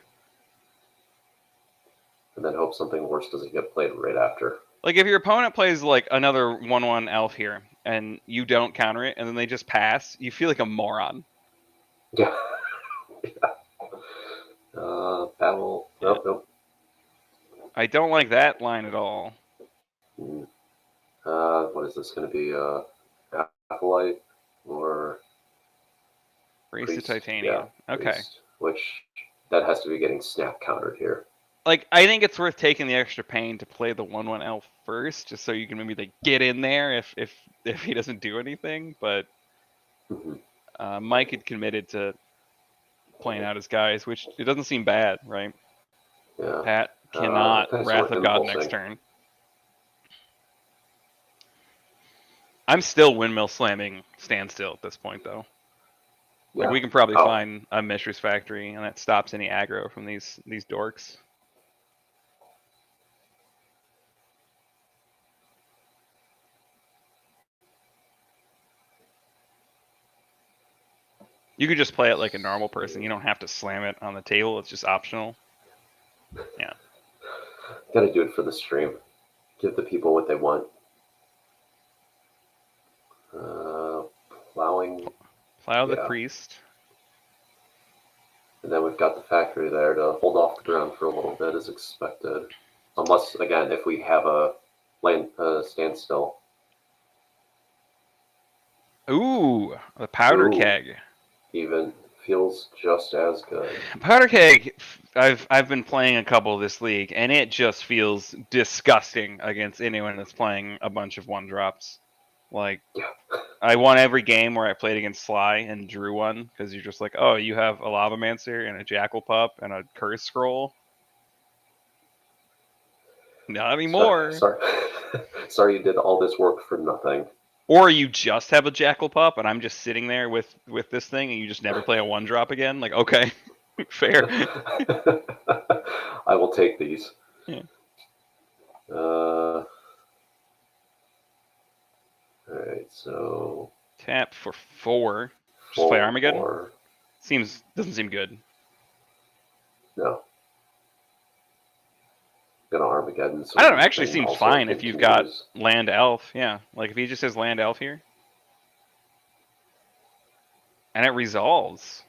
And then hope something worse doesn't get played right after. Like if your opponent plays like another 1/1 elf here, and you don't counter it, and then they just pass, you feel like a moron. Yeah. Battle. Yeah. Nope. I don't like that line at all. What is this going to be? Acolyte or Priest of Titanium. Yeah, okay. Priest, which that has to be getting snap countered here. Like I think it's worth taking the extra pain to play the 1/1 elf first, just so you can maybe get in there if he doesn't do anything. But Mike had committed to playing out his guys, which it doesn't seem bad, right? Yeah. Pat cannot Wrath of God next turn. I'm still windmill slamming Standstill at this point, though. Yeah. Like we can probably find a Mishra's Factory, and that stops any aggro from these dorks. You could just play it like a normal person. You don't have to slam it on the table. It's just optional. Yeah. Gotta do it for the stream. Give the people what they want. Plowing. Plow the priest. And then we've got the factory there to hold off the ground for a little bit as expected. Unless, again, if we have a standstill. Ooh, the powder keg. Even feels just as good. Powder keg, I've been playing a couple this league, and it just feels disgusting against anyone that's playing a bunch of 1-drops. Like, I won every game where I played against Sly and drew one, because you're just like, oh, you have a Lavamancer and a Jackal Pup and a Curse Scroll. Not anymore. Sorry you did all this work for nothing. Or you just have a Jackal Pup, and I'm just sitting there with this thing, and you just never play a 1-drop again. Like, okay, fair. I will take these. Yeah. All right, so tap for 4. Just play Armageddon. 4. Doesn't seem good. No. Gonna Armageddon. So I don't know. Actually, seems fine if you've got land elf. Yeah, like if he just says land elf here, and it resolves.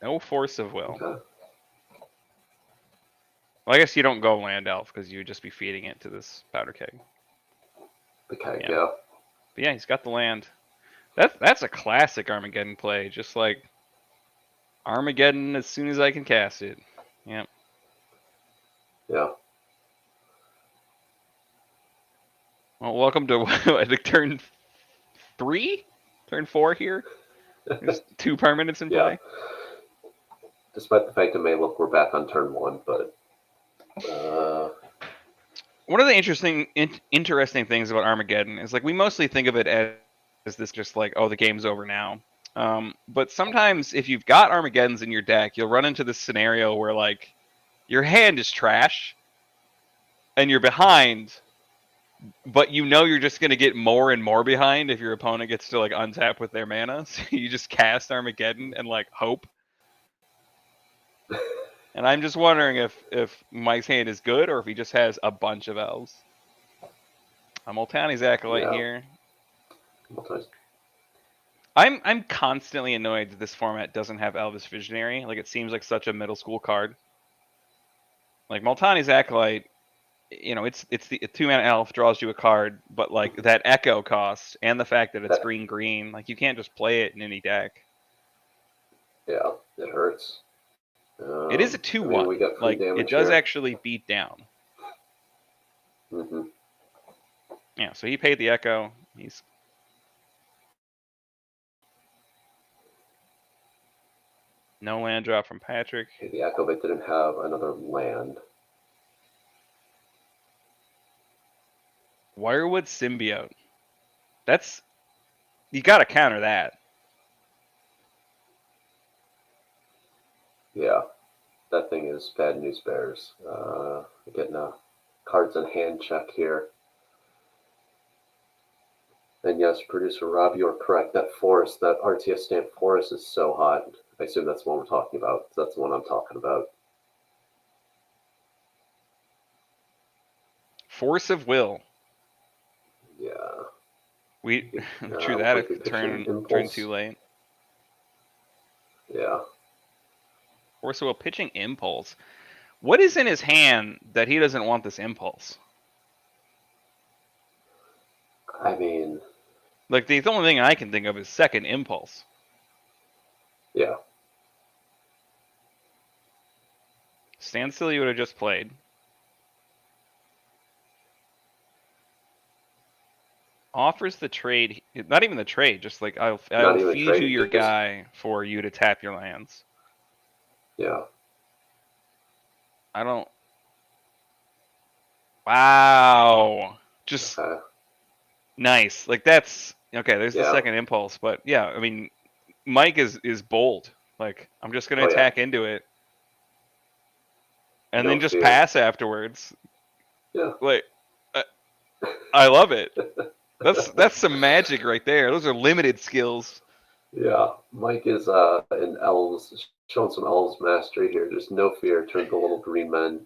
No force of will. Okay. Well, I guess you don't go land elf because you would just be feeding it to this powder keg. The keg, yeah. But yeah, he's got the land. That's a classic Armageddon play. Just like Armageddon as soon as I can cast it. Yep. Yeah. Well, welcome to I think turn 3, turn 4 here. There's 2 permanents in play. Despite the fact it may look we're back on turn 1, but one of the interesting things about Armageddon is like we mostly think of it as this just like, oh, the game's over now. But sometimes if you've got Armageddons in your deck, you'll run into this scenario where like your hand is trash and you're behind, but you know you're just gonna get more and more behind if your opponent gets to like untap with their mana. So you just cast Armageddon and like hope. And I'm just wondering if Mike's hand is good or if he just has a bunch of elves. I'm Multani's Acolyte here. Multis. I'm constantly annoyed that this format doesn't have Elvis Visionary. Like, it seems like such a middle school card. Like, Multani's Acolyte, you know, it's the 2-mana elf, draws you a card, but like that echo cost and the fact that it's green, like you can't just play it in any deck. Yeah, it hurts. It is a 2/1. We got free like damage it does here. actually beat down. Mm-hmm. Yeah, so he paid the echo. He's no land drop from Patrick. Okay, the Acolyte didn't have another land. Wirewood Symbiote. That's, you gotta counter that. Yeah, that thing is bad news bears. Getting a cards in hand check here. And yes, producer Rob, you are correct. That forest, that RTS stamp forest is so hot. I assume that's the one we're talking about. That's the one I'm talking about. Force of Will. Yeah. We true that if turn too late. Yeah. Force of Will pitching Impulse. What is in his hand that he doesn't want this Impulse? I mean, like the only thing I can think of is second Impulse. Yeah. Standstill you would have just played. Offers the trade, not even the trade, just like I'll feed you your guy for you to tap your lands. Yeah. I don't. Wow. Just nice. Like that's okay. There's the second Impulse, but yeah, I mean, Mike is bold. Like I'm just gonna attack into it, and then just pass afterwards. Yeah. Like I love it. That's some magic right there. Those are limited skills. Yeah, Mike is in Elves, showing some Elves mastery here. Just no fear, turn the little green men,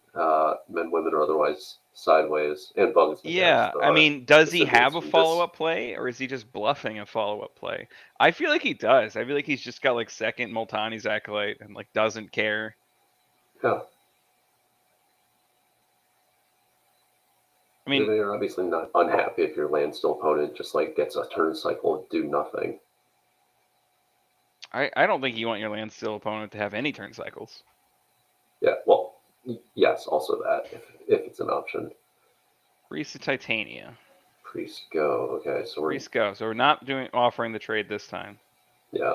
women, or otherwise sideways, and bugs. Yeah, I mean, does he have a follow-up play, or is he just bluffing a follow-up play? I feel like he does. I feel like he's just got like second Multani's Acolyte and like doesn't care. Yeah. I mean, you're obviously not unhappy if your Landstill opponent just like gets a turn cycle and do nothing. I don't think you want your Landstill opponent to have any turn cycles. Yeah, well, yes, also that, if it's an option. Priest of Titania. Priest go, okay, so Priest go. So we're not offering the trade this time. Yeah.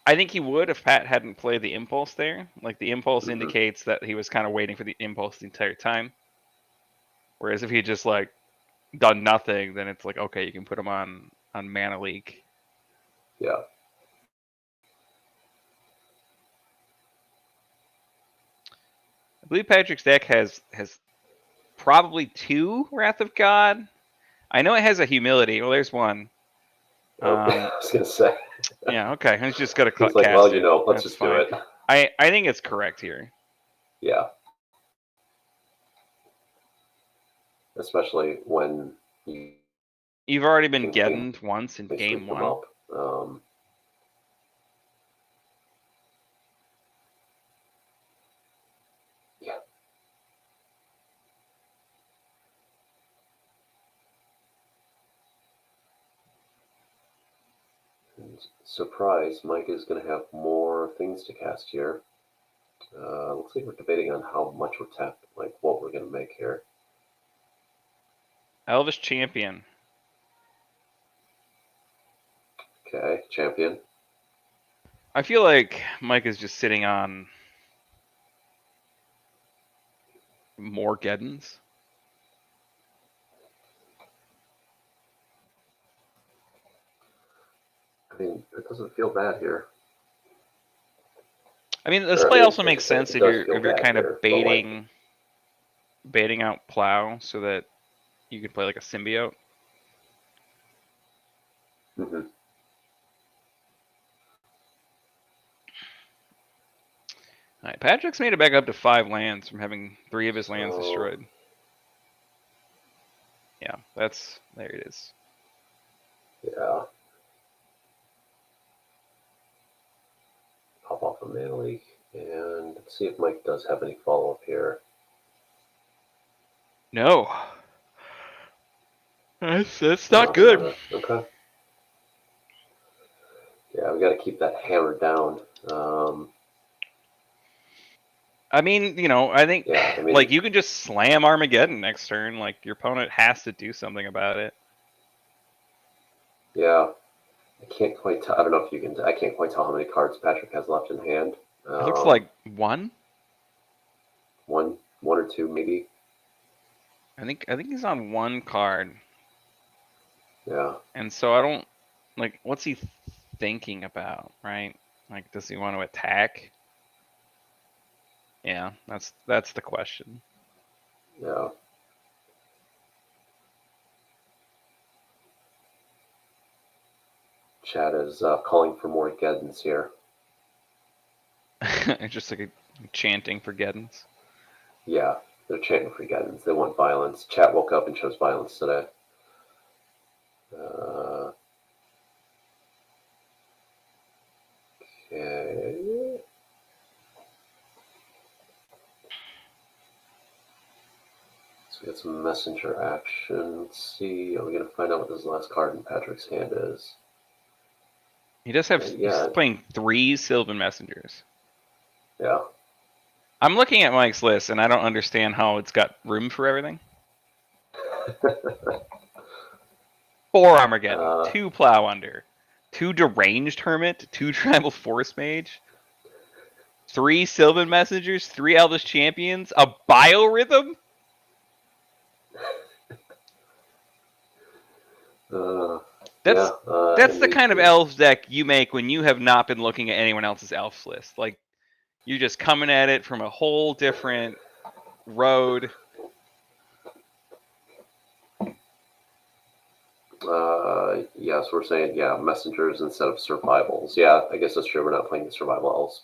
I think he would if Pat hadn't played the Impulse there. Like the Impulse indicates that he was kind of waiting for the Impulse the entire time. Whereas if he just like done nothing, then it's like, okay, you can put him on Mana Leak. Yeah. I believe Patrick's deck has probably 2 Wrath of God. I know it has a Humility. Well, there's one. I was gonna say. Yeah. Okay. He's just got to He's like, cast well, it. let's just do it. I think it's correct here. Yeah. Especially when you've already been Geddoned once in game 1. Yeah. And surprise, Mike is going to have more things to cast here. Looks like we're debating on how much we're tapped, like what we're going to make here. Elvis Champion. Okay, Champion. I feel like Mike is just sitting on more Geddons. I mean, it doesn't feel bad here. I mean, this play also makes sense if you're kind of baiting baiting out Plow so that you can play like a symbiote. Mm-hmm. All right, Patrick's made it back up to 5 lands from having 3 of his lands So- destroyed. Yeah, there it is. Yeah. Pop off a Mana Leak, and let's see if Mike does have any follow-up here. No. That's not No, good. nada. Okay. Yeah, we got to keep that hammer down. I mean, I think Yeah, I mean, like you can just slam Armageddon next turn. Like your opponent has to do something about it. yeah, I can't quite tell. I don't know if you can. I can't quite tell how many cards Patrick has left in hand. It looks like 1. one or two, maybe. I think he's on 1 card. Yeah. And so I don't like what's he thinking about, right? Like does he want to attack? Yeah, that's the question. Yeah. Chad is calling for more Geddons here. Just like a chanting for Geddons. Yeah, they're chanting for Geddons. They want violence. Chat woke up and chose violence today. Okay. So we got some messenger action. Let's see. Are we going to find out what this last card in Patrick's hand is? He does have Yeah. he's playing 3 Sylvan Messengers. Yeah. I'm looking at Mike's list and I don't understand how it's got room for everything. 4 Armageddon, 2 Plow Under, 2 Deranged Hermit, 2 Tribal Force Mage, 3 Sylvan Messengers, 3 Elvish Champions, a Biorhythm? That's the indeed, kind of yeah. Elves deck you make when you have not been looking at anyone else's Elves list. Like, you're just coming at it from a whole different road. Yeah, so we're saying, yeah, messengers instead of survivals. Yeah, I guess that's true. We're not playing the survival elves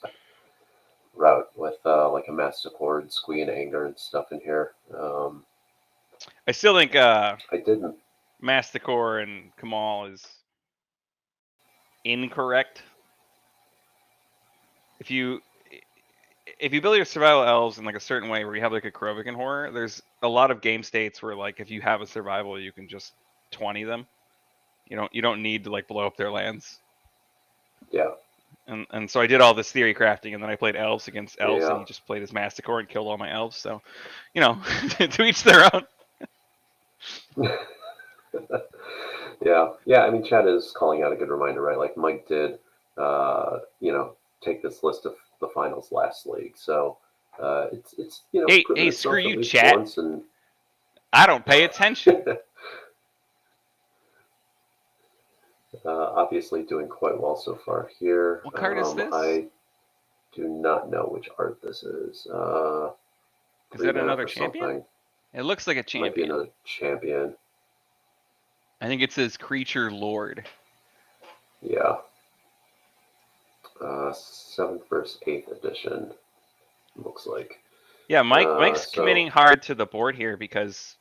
route with like a Masticord, Squee, and Anger and stuff in here. I still think I didn't. Masticore and Kamal is incorrect. If you build your survival elves in like a certain way where you have like a Krovikan horror, there's a lot of game states where like if you have a survival you can just 20 them. You don't need to like blow up their lands. Yeah. And so I did all this theory crafting and then I played elves against elves Yeah. and he just played his Masticore and killed all my elves. So, to each their own. Yeah. I mean, Chad is calling out a good reminder, right? Like Mike did, take this list of the finals last league. So it's Hey, proven itself screw at you, least chat. once, and I don't pay attention. obviously doing quite well so far here. What card is this? I do not know which art this is. Is that another champion? Something. It looks like a Might be champion. another champion. I think it says Creature Lord. Yeah. 7th versus 8th edition. Looks like. Yeah, Mike's so- committing hard to the board here because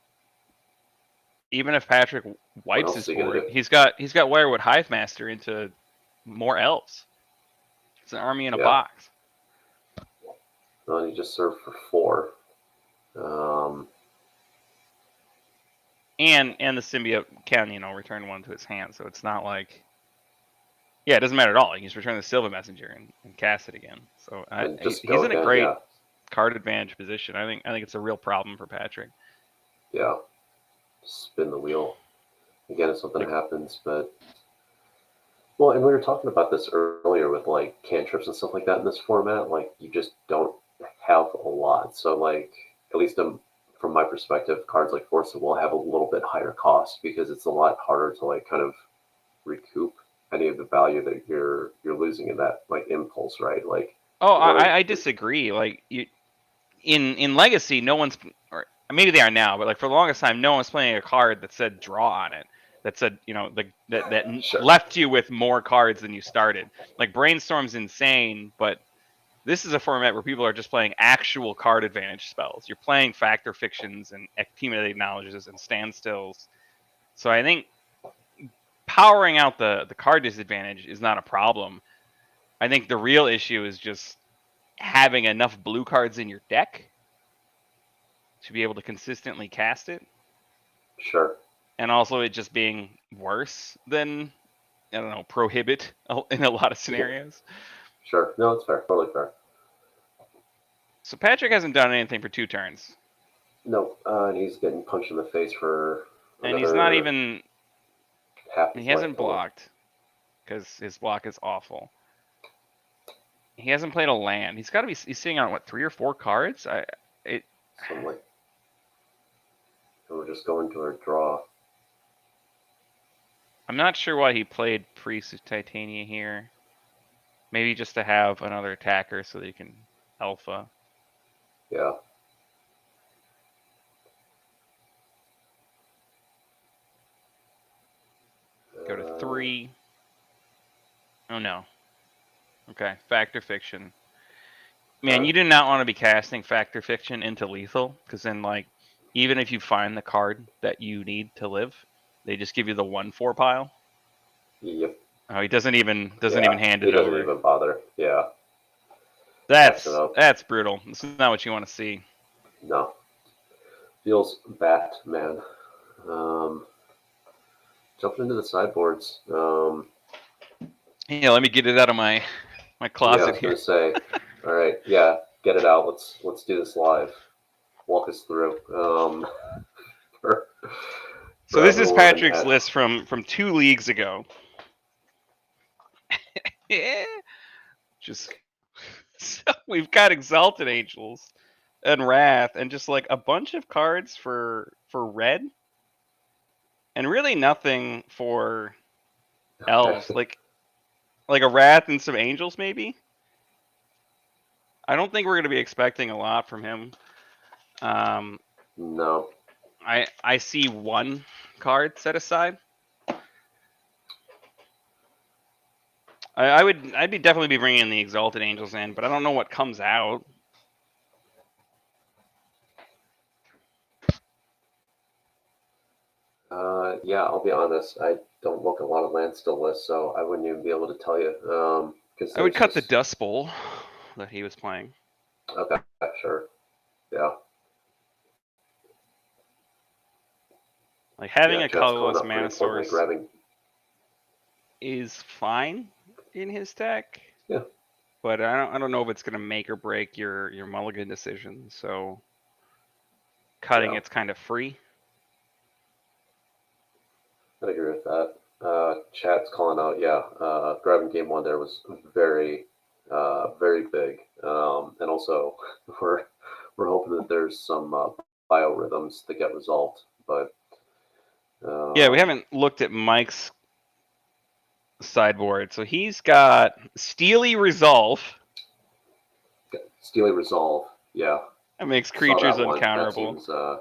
even if Patrick wipes else his is he gonna board, do? he's got Wirewood Hive Master into more elves. It's an army in a Yeah. box. Well, he just served for 4. And the symbiote can, return 1 to his hand, so it's not like it doesn't matter at all. He can just return the Silver Messenger and cast it again. So and just he's go in a again, great yeah. card advantage position. I think it's a real problem for Patrick. Yeah. Spin the wheel. Again, if something happens, but well, and we were talking about this earlier with like cantrips and stuff like that in this format. Like you just don't have a lot. So like at least from my perspective, cards like Force of Will have a little bit higher cost because it's a lot harder to like kind of recoup any of the value that you're losing in that like impulse, right? Like Oh, I disagree. Like in Legacy, no one's, or maybe they are now, but like for the longest time, no one was playing a card that said draw on it. That said, that Sure. left you with more cards than you started. Like Brainstorm's insane, but this is a format where people are just playing actual card advantage spells. You're playing Factor Fictions and Accumulated Knowledges and Standstills. So I think powering out the card disadvantage is not a problem. I think the real issue is just having enough blue cards in your deck to be able to consistently cast it, Sure. and also it just being worse than, I don't know, Prohibit in a lot of scenarios. Sure. No, it's fair. Totally fair. So Patrick hasn't done anything for 2 turns, No, and he's getting punched in the face for and he's not another even. half his He hasn't life. blocked because his block is awful. He hasn't played a land. He's got to be. He's sitting on what, 3 or 4 cards? Something like. And we're just going to our draw. I'm not sure why he played Priest of Titania here. Maybe just to have another attacker so that he can alpha. Yeah. Go to 3. Oh no. Okay, Factor Fiction. Man, you do not want to be casting Factor Fiction into lethal, because then, like, even if you find the card that you need to live, they just give you the 1/4 pile. Yep. Oh, he doesn't even hand He it doesn't over. even bother. Yeah. That's brutal. This is not what you want to see. No. Feels Batman. Jumping into the sideboards. Yeah, let me get it out of my Yeah, I closet was here. gonna say. All right. Yeah. Get it out. Let's do this live. Walk us through. So this is everyone Patrick's at- list from 2 leagues ago. Yeah. Just so we've got Exalted Angels and Wrath and just like a bunch of cards for red, and really nothing for elves. like a Wrath and some Angels maybe. I don't think we're going to be expecting a lot from him. No. I see 1 card set aside. I'd be definitely be bringing the Exalted Angels in, but I don't know what comes out. Yeah, I'll be honest. I don't look at a lot of Landstill lists, so I wouldn't even be able to tell you. I would cut the Dust Bowl that he was playing. Okay, sure. Yeah. Like having a Chat's calling colorless up mana pretty importantly, source grabbing. is fine in his deck. Yeah. But I don't know if it's gonna make or break your mulligan decision. So cutting Yeah. it's kind of free. I agree with that. Chat's calling out. Yeah. Grabbing game 1 there was very, very big. And also we're hoping that there's some biorhythms that get resolved, but. Yeah, we haven't looked at Mike's sideboard. So he's got Steely Resolve. Steely Resolve. Yeah. That makes Saw creatures that one. uncounterable. That seems,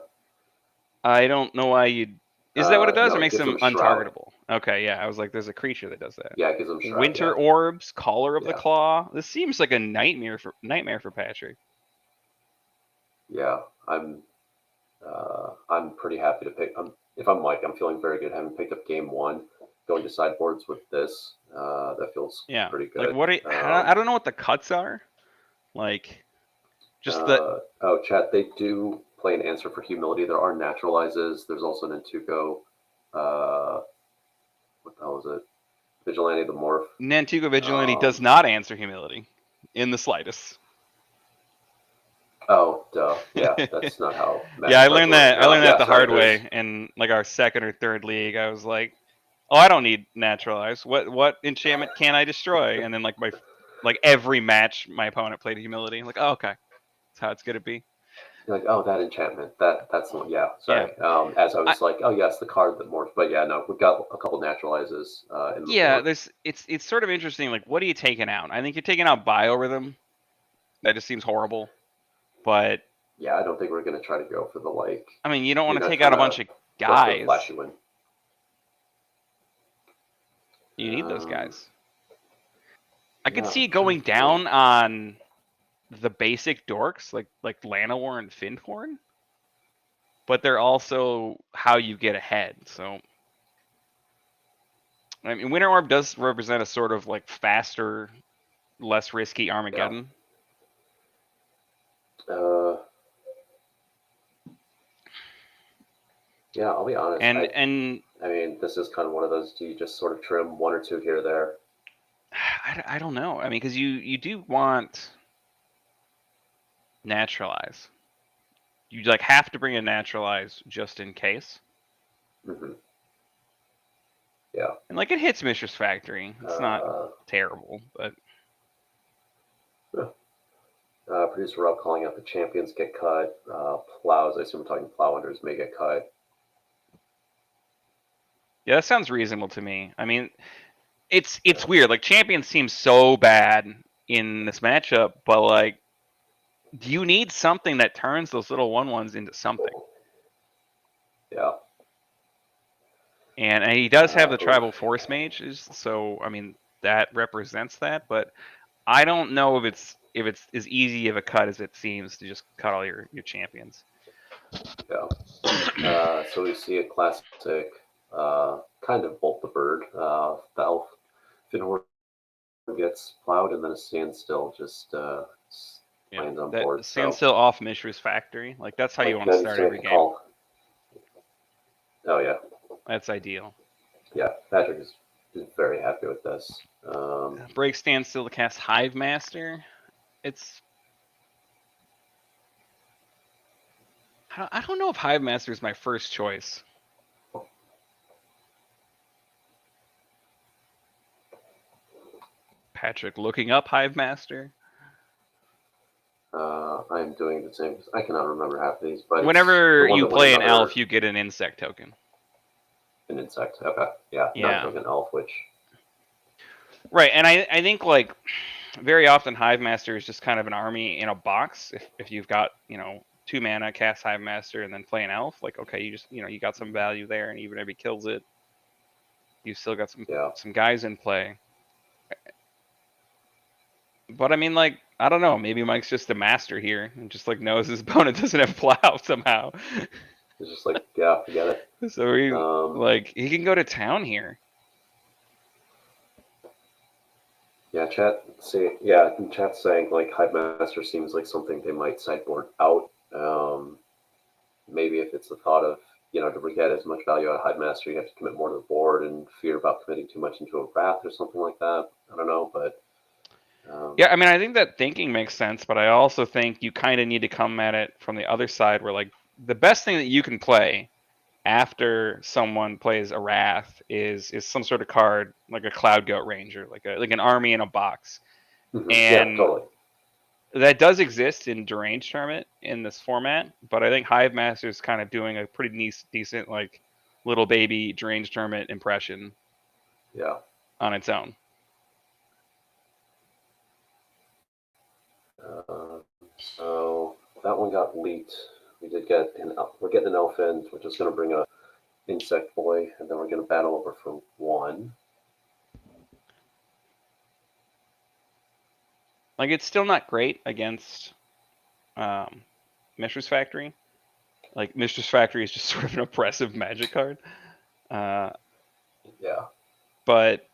I don't know why you'd. Is that what it does? no, It makes gives them them Shroud. untargetable. Okay, yeah. I was like, there's a creature that does that. Yeah, it gives them Shroud. Winter yeah. Orbs, Caller of the Yeah. Claw. This seems like a nightmare for Patrick. Yeah, I'm pretty happy to pick. If I'm Mike, I'm feeling very good having picked up game 1, going to sideboards with this. That feels pretty good. Like what? I don't know what the cuts are. Like, just the. Oh, chat. They do play an answer for humility. There are naturalizes. There's also an Nantuko. What the hell is it? Vigilante the Morph. Nantuko Vigilante does not answer humility in the slightest. Oh, duh. Yeah, that's not how. Yeah, I learned that. I learned that the hard way in like our 2nd or 3rd league. I was like, "Oh, I don't need naturalize. What enchantment can I destroy?" And then like every match, my opponent played humility. I'm like, oh, okay, that's how it's gonna be. You're like, oh, that enchantment. That's the one. Yeah, sorry. Yeah. As I was like, oh yes, the card that morphs. But yeah, no, we've got a couple naturalizes in the board. It's sort of interesting. Like, what are you taking out? I think you're taking out Biorhythm. That just seems horrible. But Yeah, I don't think we're going to try to go for the like. I mean, you don't want You're to not take out a trying bunch to of go for the guys. flashy win. You need those Um, guys. I could yeah, see I'm trying going to think. down on the basic dorks like Llanowar and Fyndhorn, but they're also how you get ahead. So, I mean, Winter Orb does represent a sort of like faster, less risky Armageddon. Yeah, I'll be honest. And I mean, this is kind of one of those. Do you just sort of trim one or two here or there? I don't know. I mean, because you do want naturalize. You like have to bring a naturalize just in case. Mm-hmm. Yeah. And like it hits Mistress Factory. It's not terrible, but Producer Rob calling out the champions get cut. Plows, I assume we're talking Plowhunters, may get cut. yeah, that sounds reasonable to me. I mean, it's weird. Like champions seem so bad in this matchup, but like, do you need something that turns those little 1/1s into something? Yeah. And he does have the tribal force mages, so I mean that represents that. But I don't know if it's as easy of a cut as it seems to just cut all your champions. Yeah. So we see a classic kind of Bolt the Bird. The elf Finhor gets plowed and then a standstill just lands on board. That standstill off Mishra's Factory. Like that's how you want to start every game. Call. Oh yeah. That's ideal. Yeah, Patrick is very happy with this. Break standstill to cast Hive Master. It's I don't know if Hive Master is my first choice. Patrick looking up Hive Master. I'm doing the same. I cannot remember half of these, but whenever you play an elf, you get an insect token. An insect. Okay. Yeah. Yeah. Not an elf, which. Right, and I think like very often Hive Master is just kind of an army in a box. If you've got 2 mana, cast Hive Master, and then play an elf, like okay, you just you got some value there, and even if he kills it, you still got some guys in play. But I mean, like, I don't know. Maybe Mike's just a master here and just like knows his opponent doesn't have plow somehow. It's just like, yeah, forget it. So he can go to town here. Yeah, chat's saying like Hive Master seems like something they might sideboard out. Maybe if it's the thought of to get as much value out of Hive Master, you have to commit more to the board and fear about committing too much into a wrath or something like that. I don't know, but. Yeah, I mean, I think that thinking makes sense, but I also think you kind of need to come at it from the other side, where like the best thing that you can play after someone plays a wrath is some sort of card like a Cloud Goat Ranger, like an army in a box, and yeah, totally. That does exist in Deranged Tournament in this format, but I think Hive Master is kind of doing a pretty decent like little baby Deranged Tournament impression. Yeah. On its own. So that one got leaked. We did get we're getting an elephant, which is going to bring a insect boy, and then we're going to battle over for 1. Like it's still not great against Mistress Factory. Like Mistress Factory is just sort of an oppressive magic card. Yeah. But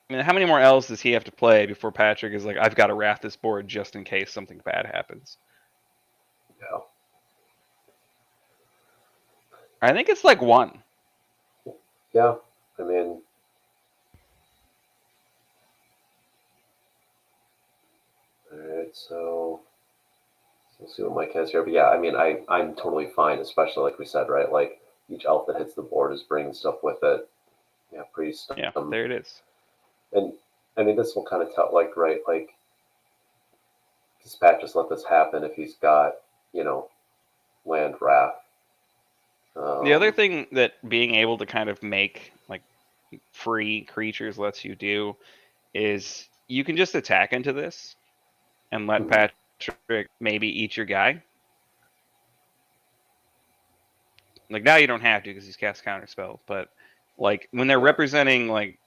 I mean, how many more Elves does he have to play before Patrick is like, I've got to wrath this board just in case something bad happens? Yeah. I think it's like 1. Yeah. I mean, all right. So we'll see what Mike has here. But yeah, I mean, I'm totally fine, especially like we said, right? Like each elf that hits the board is bringing stuff with it. Yeah, priest. Yeah, there it is. And I mean, this will kind of tell, like, right, like, does Pat just let this happen if he's got, land wrath? The other thing that being able to kind of make like free creatures lets you do is you can just attack into this and let Patrick maybe eat your guy. Like now you don't have to because he's cast counter spell, but like when they're representing like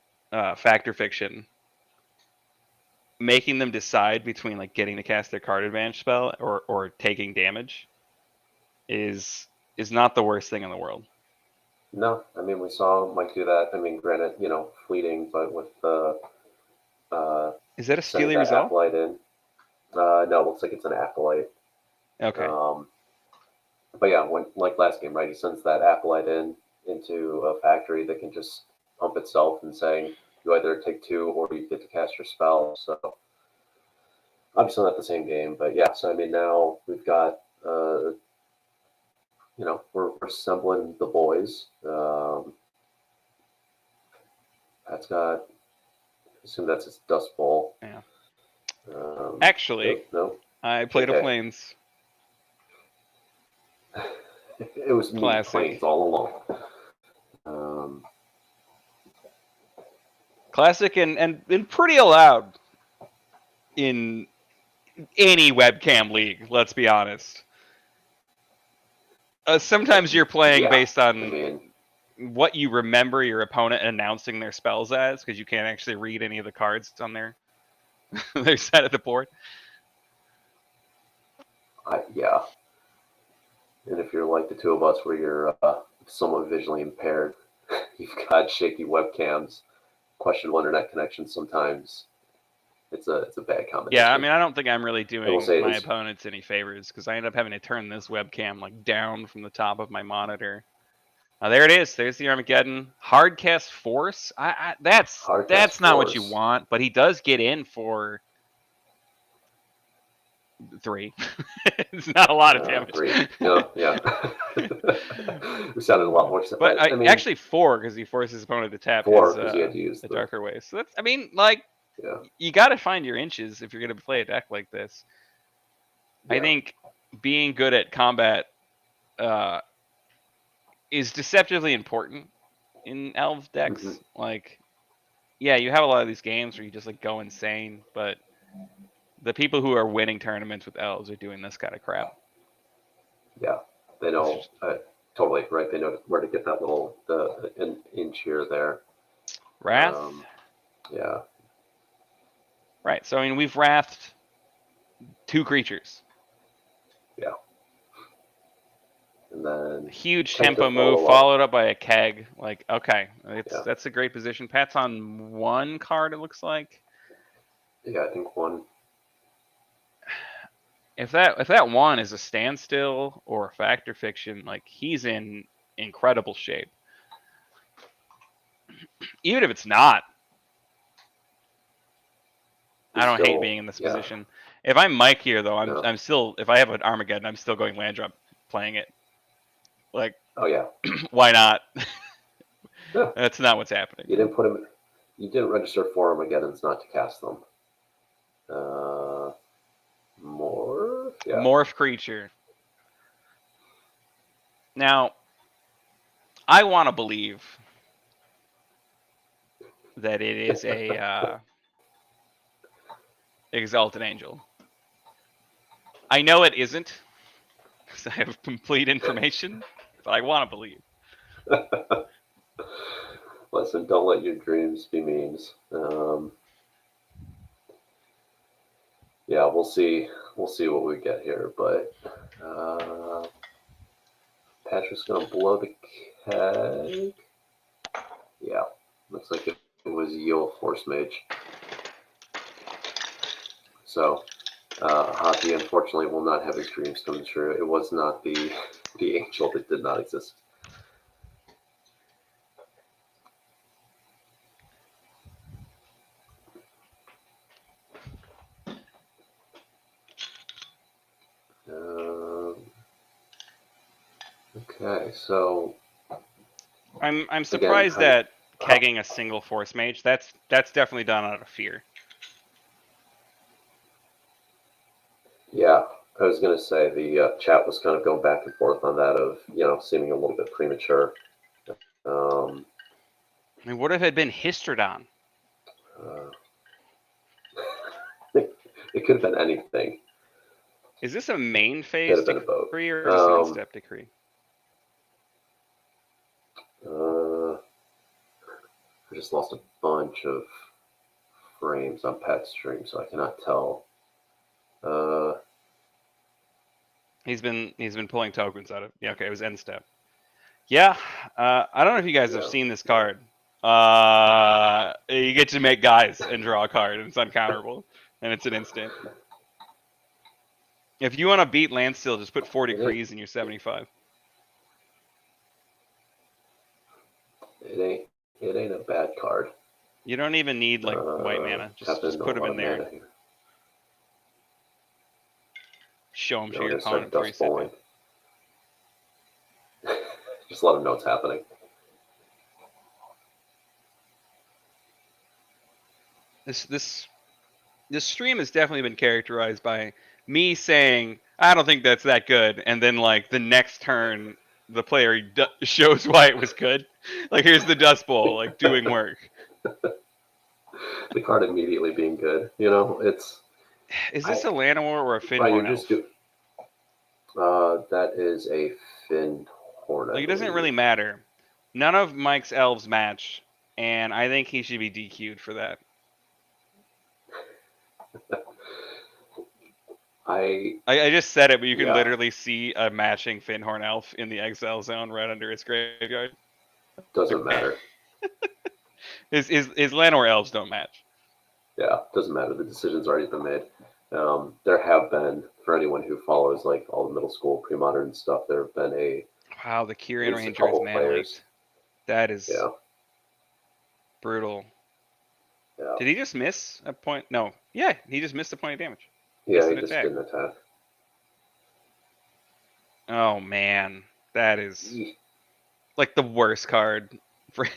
fact or fiction, making them decide between like getting to cast their card advantage spell or taking damage is not the worst thing in the world. No, I mean we saw Mike do that. I mean, granted, fleeting, but with the Is that a sending Steely that result? acolyte in. No, it looks like it's an acolyte. Okay. But yeah, when like last game, right? He sends that acolyte into a factory that can just pump itself and saying you either take 2 or you get to cast your spell. So obviously not the same game, but yeah. So I mean, now we've got we're assembling the boys. Pat's got. I assume that's his Dust Bowl. Yeah. Actually, no. I played a Okay. Plains. It was me Classic. Plains all along. Classic and pretty allowed in any webcam league, let's be honest. Sometimes you're playing based on what you remember your opponent announcing their spells as, because you can't actually read any of the cards on their side of the board. Yeah. And if you're like the two of us where you're somewhat visually impaired, you've got shaky webcams, questionable internet connections sometimes. It's a bad combination. Yeah, I mean, I don't think I'm really doing my least... opponents any favors because I end up having to turn this webcam like down from the top of my monitor. There it is. There's the Armageddon. Hardcast Force. That's not what you want, but he does get in for 3. It's not a lot of damage. 3. No, yeah. We sounded a lot more. But I mean, actually 4 because he forces his opponent to tap 4 because he had to use the Darker Way. So that's, I mean, like, you got to find your inches if you're going to play a deck like this. Yeah. I think being good at combat is deceptively important in Elves decks. Mm-hmm. Like, yeah, you have a lot of these games where you just like go insane, but the people who are winning tournaments with Elves are doing this kind of crap. Yeah, they know totally right. They know where to get that little inch here there. Wrath. Yeah. Right. So I mean, we've wrathed 2 creatures. Yeah. And then huge tempo move followed up by a keg. Like, okay, that's a great position. Pat's on 1 card, it looks like. Yeah, I think 1. If that 1 is a standstill or a fact or fiction, like he's in incredible shape. Even if it's not, I don't hate being in this position. If I'm Mike here, though, I'm still. If I have an Armageddon, I'm still going land drop, playing it. Like, oh yeah, why not? Yeah. That's not what's happening. You didn't put him. You didn't register for Armageddons not to cast them. Morph. Yeah. Morph creature. Now, I want to believe that it is a Exalted Angel. I know it isn't, because I have complete information, but I want to believe. Listen, don't let your dreams be memes. Yeah, we'll see. We'll see what we get here, but Patrick's gonna blow the keg. Yeah, looks like it was Yule Force Mage. So, Hoppy unfortunately will not have his dreams come true. It was not the angel that did not exist. Okay, so I'm surprised that kegging a single Force Mage. That's definitely done out of fear. Yeah, I was gonna say the chat was kind of going back and forth on that of seeming a little bit premature. I mean, what if it had been Histrodon? It could have been anything. Is this a main Could phase have been a boat. decree or just an in-step decree? I just lost a bunch of frames on Pat's stream, so I cannot tell. He's been pulling tokens out of. Yeah, okay, it was end step. Yeah, I don't know if you guys have Yeah. seen this card. You get to make guys and draw a card, and it's uncounterable, and it's an instant. If you want to beat Landstill, just put 4 decrees in your 75. It ain't a bad card. You don't even need like white mana. Just put them in there. Show them to your opponent before you sit down. Just let them know what's happening. This stream has definitely been characterized by me saying I don't think that's that good, and then like the next turn, the player shows why it was good. Like here's the Dust Bowl, like doing work. The card immediately being good. You know, it's. Is this a Llanowar or a Finhorn Elf? That is a Finhorn. Like it doesn't really matter. None of Mike's elves match, and I think he should be DQ'd for that. I just said it, but you can literally see a matching Finhorn Elf in the exile zone right under its graveyard. Doesn't matter. His Llanowar elves don't match. Yeah, doesn't matter. The decision's already been made. There have been, for anyone who follows like all the middle school pre-modern stuff, there have been wow, the Kyrian Ranger is mana-leaked. That is brutal. Yeah. Did he just miss a point? No. Yeah, he just missed a point of damage. Yeah, he just didn't attack. Oh man, that is like the worst card for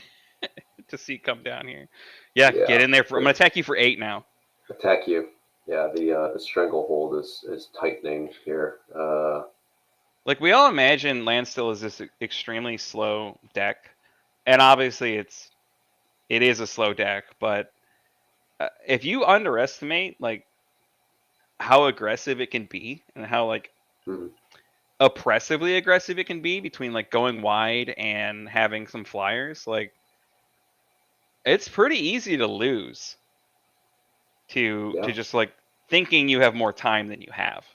to see come down here. Yeah, get in there. I'm gonna attack you for 8 now. Attack you. Yeah, the stranglehold is tightening here. Like we all imagine Landstill is this extremely slow deck, and obviously it is a slow deck. But if you underestimate like how aggressive it can be and how like oppressively aggressive it can be between like going wide and having some flyers, like it's pretty easy to lose to just like thinking you have more time than you have.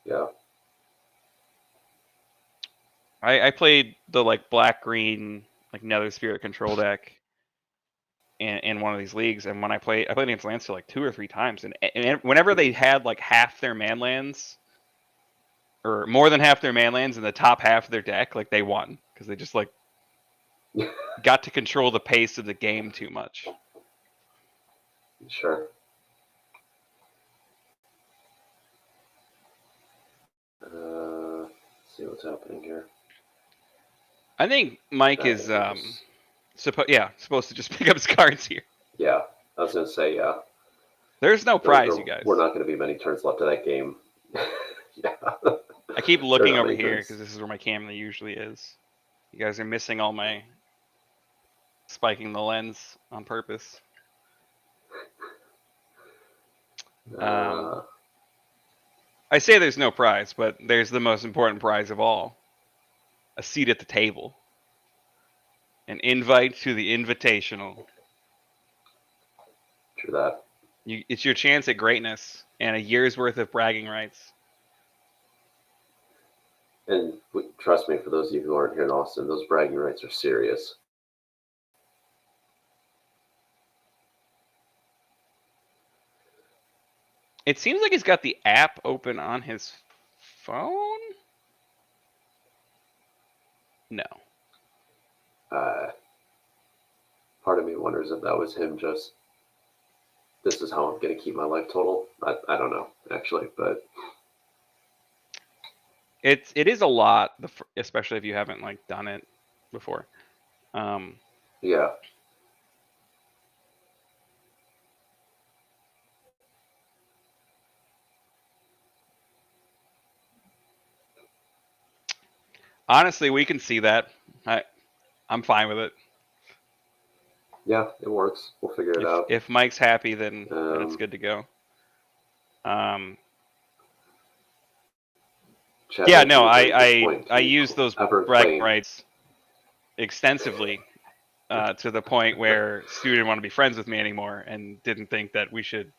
Yeah. I played the like black green like Nether Spirit control deck in one of these leagues, and when I played against Landstill like 2 or 3 times, and whenever they had like half their manlands or more than half their manlands in the top half of their deck, like they won because they just like got to control the pace of the game too much. Sure. Let's see what's happening here. I think Mike is supposed to just pick up his cards here. Yeah, I was gonna say There's no prize, you guys. We're not gonna be many turns left of that game. Yeah. I keep looking over here because this is where my camera usually is. You guys are missing all my spiking the lens on purpose. I say there's no prize, but there's the most important prize of all. A seat at the table. An invite to the invitational. True that. It's your chance at greatness and a year's worth of bragging rights. And trust me, for those of you who aren't here in Austin, those bragging rights are serious. It seems like he's got the app open on his phone? No. Part of me wonders if that was him just, this is how I'm going to keep my life total. I don't know, actually, but... It is a lot, especially if you haven't like done it before. Yeah. Honestly, we can see that. I'm fine with it. Yeah, it works. We'll figure it out. If Mike's happy, then it's good to go. Chat Yeah, might no, be a very good point. I Can you use those ever bragging claim? rights extensively to the point where Stu didn't want to be friends with me anymore and didn't think that we should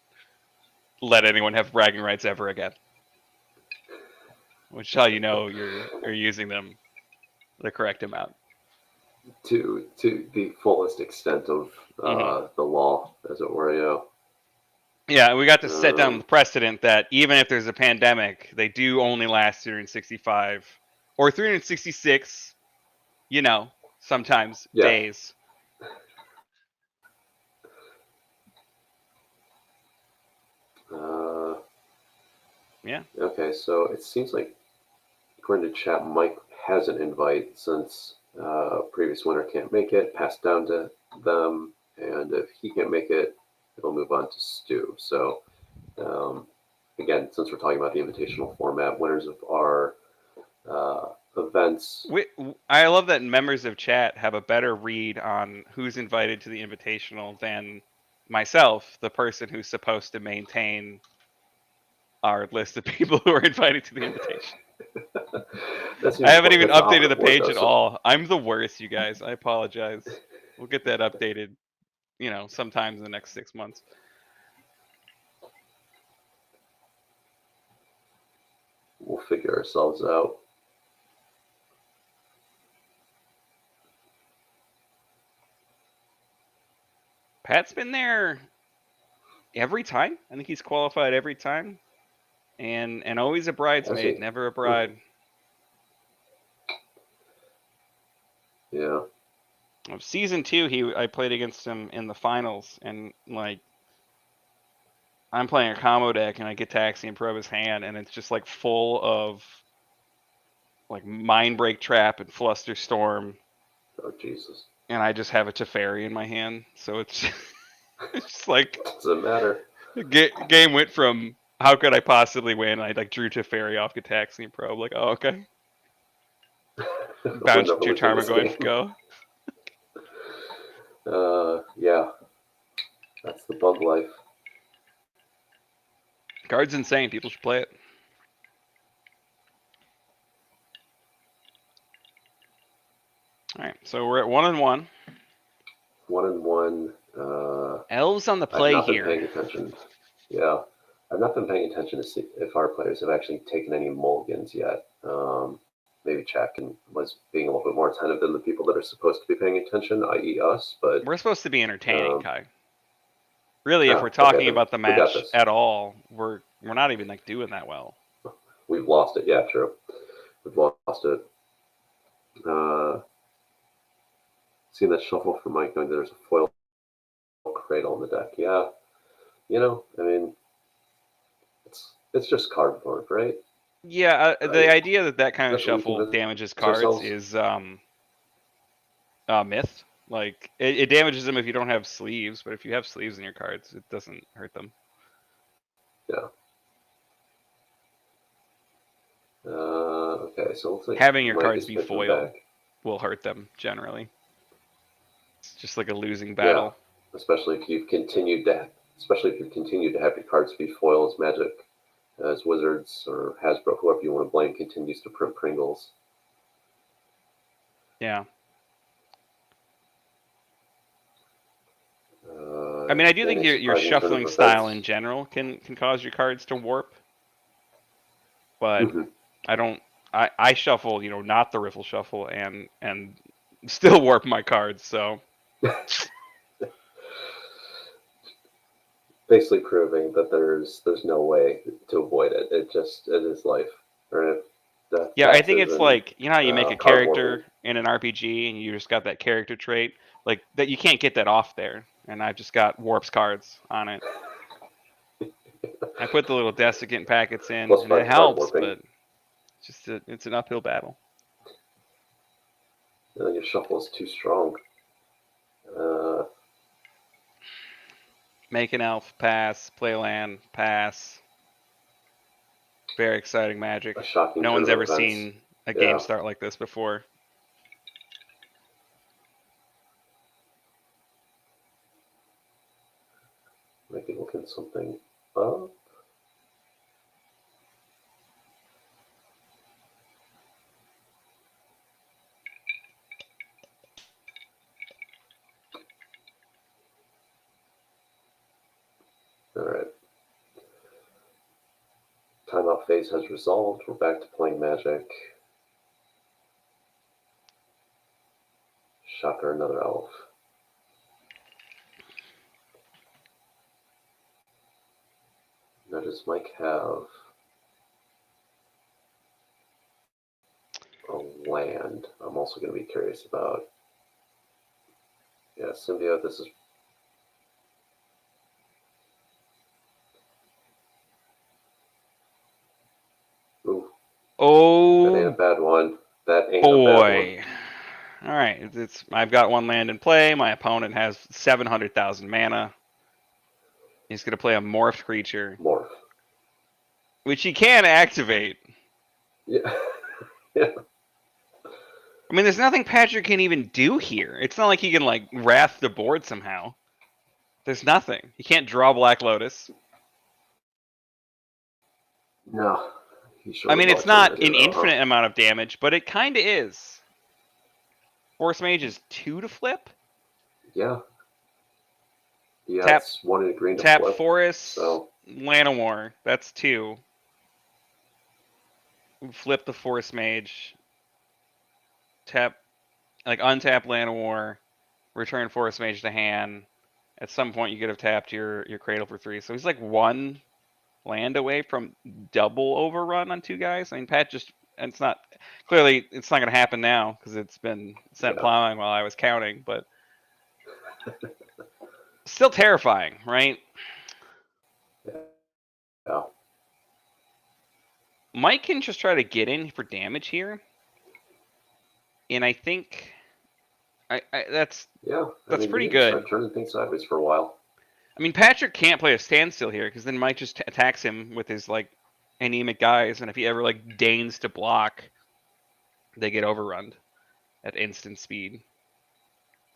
let anyone have bragging rights ever again. Which is how you know you're using them the correct amount. To the fullest extent of the law, as it were. Yeah. Yeah, we got to set down Um, the precedent that even if there's a pandemic, they do only last 365 or 366, sometimes Yeah. days. Yeah. Okay, so it seems like according to chat, Mike has an invite since previous winner can't make it, passed down to them, and if he can't make it, it'll move on to Stu. So again, since we're talking about the invitational format, winners of our events. I love that members of chat have a better read on who's invited to the invitational than myself, the person who's supposed to maintain our list of people who are invited to the invitation. I haven't even That's the updated the operative word, page though, at so all. I'm the worst, you guys. I apologize. We'll get that updated, sometimes in the next 6 months. we'll figure ourselves out. Pat's been there every time. I think he's qualified every time. And always a bridesmaid, never a bride. Yeah. Season 2, I played against him in the finals, and I'm playing a combo deck, and I get Taxi and probe his hand, and it's just full of Mindbreak Trap and Fluster Storm, Oh Jesus. and I just have a Teferi in my hand, so it's it's just Doesn't matter. game went from how could I possibly win? I drew Teferi off Gataxi and probe, oh okay, bounce We'll your never lose in this Tarmogoyf, go. Yeah. That's the bug life. Card's insane. People should play it. All right, so we're at 1-1. 1-1. Elves on the I've play not been here. paying attention. Yeah, I've not been paying attention to see if our players have actually taken any mulligans yet. Maybe Chapkin was being a little bit more attentive than the people that are supposed to be paying attention, i.e., us. But We're supposed to be entertaining, Kai. Really, if we're talking okay, about the we got match this. at all, we're not even doing that well. We've lost it. Yeah, true. We've lost it. Seeing that shuffle for Mike, knowing there's a foil cradle in the deck. Yeah, I mean, it's just card form, right? Yeah, the idea that kind of That's what we shuffle convince damages cards ourselves. is myth. It damages them if you don't have sleeves, but if you have sleeves in your cards, it doesn't hurt them. Yeah. Okay, so it looks like having your Mike cards is be picking foiled back. will hurt them generally. It's just like a losing battle. Yeah, especially if you've continued to have your cards be foil as Magic, as Wizards or Hasbro, whoever you want to blame, continues to print Pringles. Yeah. I mean, I do think your shuffling style in general can cause your cards to warp, but I don't. I shuffle, not the riffle shuffle, and still warp my cards. So basically proving that there's no way to avoid it. It is life, right? yeah, I think it's how you make a character warping in an RPG, and you just got that character trait, that you can't get that off there. And I've just got warps cards on it. I put the little desiccant packets in, Plus and it 5 helps, warping. but it's an uphill battle. And then your shuffle is too strong. Make an elf, pass. Play land, pass. Very exciting Magic. A shocking No one's turn of ever events. seen a game start like this before. Maybe looking something up. timeout phase has resolved. We're back to playing Magic. Shocker, another elf. Now, does Mike have a land? I'm also going to be curious about. Yeah, Symbiote, this is. Ooh, that ain't a Oh bad one. That ain't a bad one. boy! All right, I've got one land in play. My opponent has 700,000 mana. He's gonna play a morphed creature, Morph. which he can activate. Yeah. Yeah. I mean, there's nothing Patrick can even do here. It's not like he can like wrath the board somehow. There's nothing. He can't draw Black Lotus. No. He I mean, it's not an alternative, infinite amount of damage, but it kind of is. Force Mage is 2 to flip. Yeah. Yeah, Tap- it's 1 in a green to Tap flip. Forest, So Llanowar. That's 2. Flip the Force Mage. Tap, like untap Llanowar. Return Force Mage to hand. At some point, you could have tapped your Cradle for 3. So he's like 1 land away from double overrun on 2 guys. I mean, Pat just, and it's not going to happen now because it's been sent plowing while I was counting, but still terrifying, right? yeah. Mike can just try to get in for damage here, and I think that's pretty good. Start turning things sideways for a while. I mean, Patrick can't play a standstill here because then Mike just attacks him with his like anemic guys, and if he ever like deigns to block, they get overrun at instant speed.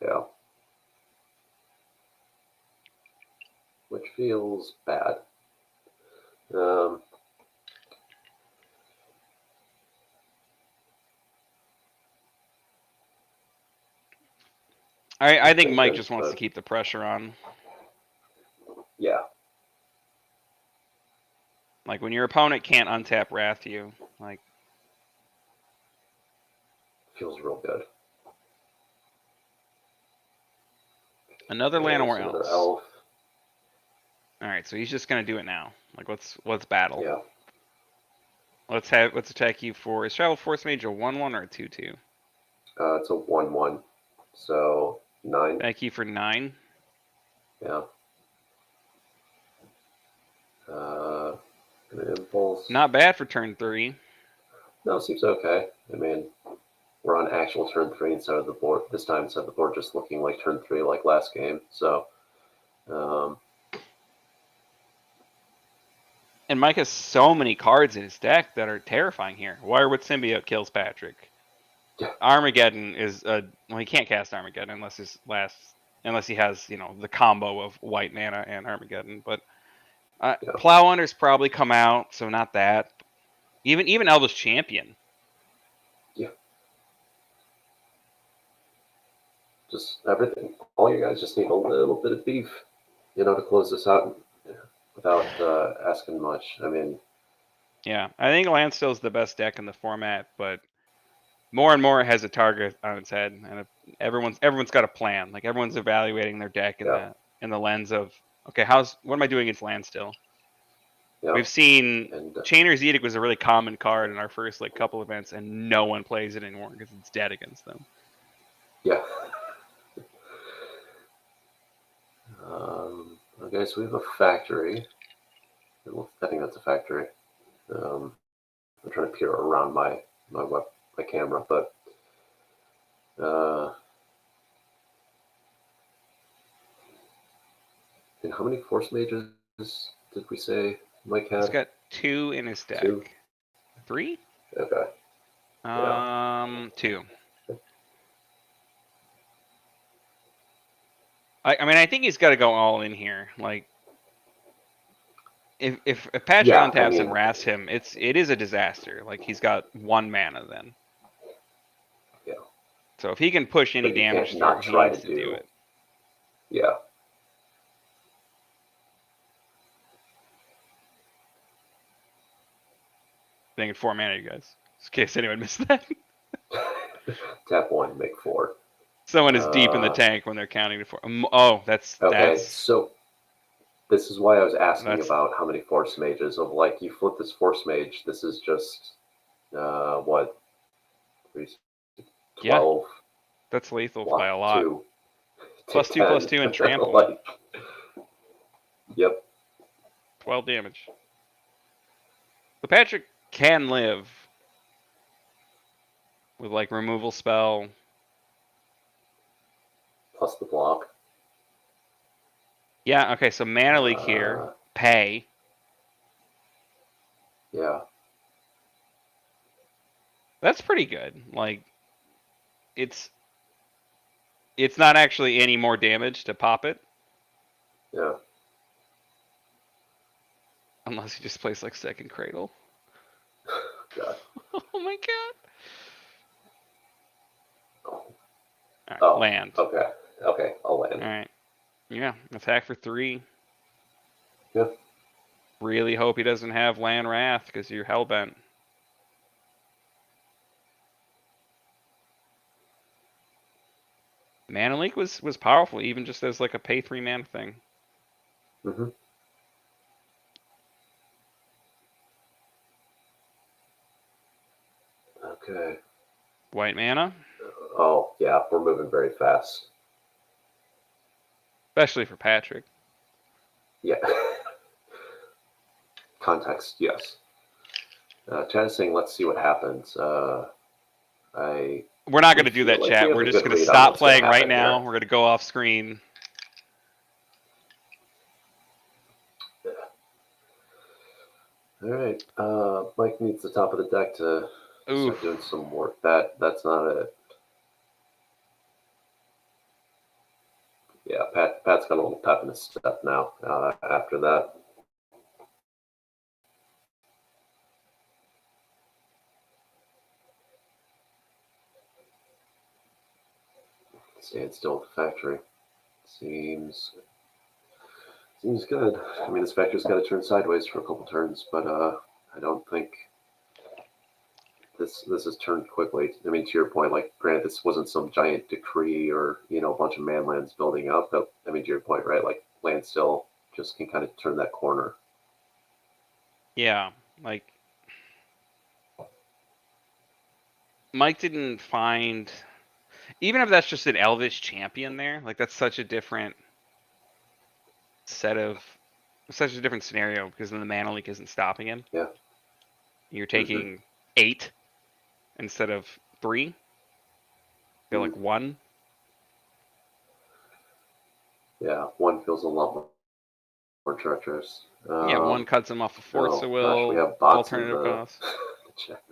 Yeah. Which feels bad. I think Mike just wants to keep the pressure on. Yeah. Like when your opponent can't untap Wrath you, like feels real good. Another Llanowar Another Elves. elf. All right, so he's just gonna do it now. Like let's battle. Yeah. Let's attack you for. Is Travel Force Mage a 1/1 or a 2/2? It's a 1/1. So 9. Attack you for 9. Yeah. An impulse. Not bad for turn 3. No, it seems okay. I mean, we're on actual turn 3 instead of the board. This time instead of the board just looking like turn 3 like last game. So, And Mike has so many cards in his deck that are terrifying here. Wirewood Symbiote kills Patrick. Yeah. Armageddon is he can't cast Armageddon unless he has the combo of white mana and Armageddon. But Plow Hunters probably come out, so not that. Even Elvis Champion. Yeah. Just everything. All you guys just need a little bit of beef, to close this out without asking much. I mean. Yeah, I think Landstill is the best deck in the format, but more and more it has a target on its head, and everyone's got a plan. Like everyone's evaluating their deck in the lens of, okay, what am I doing against Landstill? Yeah. We've seen Chainer's Edict was a really common card in our first couple events, and no one plays it anymore because it's dead against them. Yeah. Okay, so we have a factory. I think that's a factory. I'm trying to peer around my camera, but and how many Force Mages did we say Mike had? He's got 2 in his deck. 2? 3? Okay. 2. I mean, I think he's got to go all in here. Like, if Patrick untaps and wraths him, it is a disaster. Like, he's got 1 mana then. Yeah. So if he can push any damage through, he needs to do it. Yeah. Thinking 4 mana, you guys. In case anyone missed that. Tap 1, make 4. Someone is deep in the tank when they're counting to 4. Oh, that's Okay, that's so this is why I was asking That's- about how many Force Mages. Of like, you flip this Force Mage, this is just, what? 12. that's lethal block by a lot. 2. Plus take 2, 10. and trample. Like, yep. 12 damage. So Patrick can live with like removal spell. Plus the block. Yeah, okay, so Mana Leak here. Pay. Yeah. That's pretty good. Like, it's not actually any more damage to pop it. Yeah. Unless he just plays like second cradle. God. Oh my god. Oh. Alright, Oh, land. Okay. Okay, I'll land. Alright. Yeah, attack for 3. Yeah. Really hope he doesn't have land wrath because you're hellbent. Mana Leak was powerful, even just as like a pay 3 mana thing. Mm-hmm. Okay. White mana, Oh, yeah, we're moving very fast. especially for Patrick. Yeah. Context, yes. Chat is saying, let's see what happens. We're not going to do that, like chat. we have We're a just good going to read on stop what's gonna playing right happen here. now. We're going to go off screen. All right. Mike needs the top of the deck to start doing some work. That's not it. Yeah, Pat's got a little pep in his step now. After that. Stand still at the factory. Seems good. I mean, this factory's got to turn sideways for a couple turns, but I don't think this is turned quickly. I mean, to your point, like, granted, this wasn't some giant decree or a bunch of manlands building up, but I mean, to your point, right? Like, Landstill just can kind of turn that corner. Yeah, like Mike didn't find, even if that's just an Elvish champion there, like that's such a different scenario because then the Mana Leak isn't stopping him. Yeah. You're taking 8 instead of 3. Feel like 1. Yeah, 1 feels a lot more treacherous. Yeah, 1 cuts him off of Forza Will. Gosh, we have bots alternative in the cost. chat.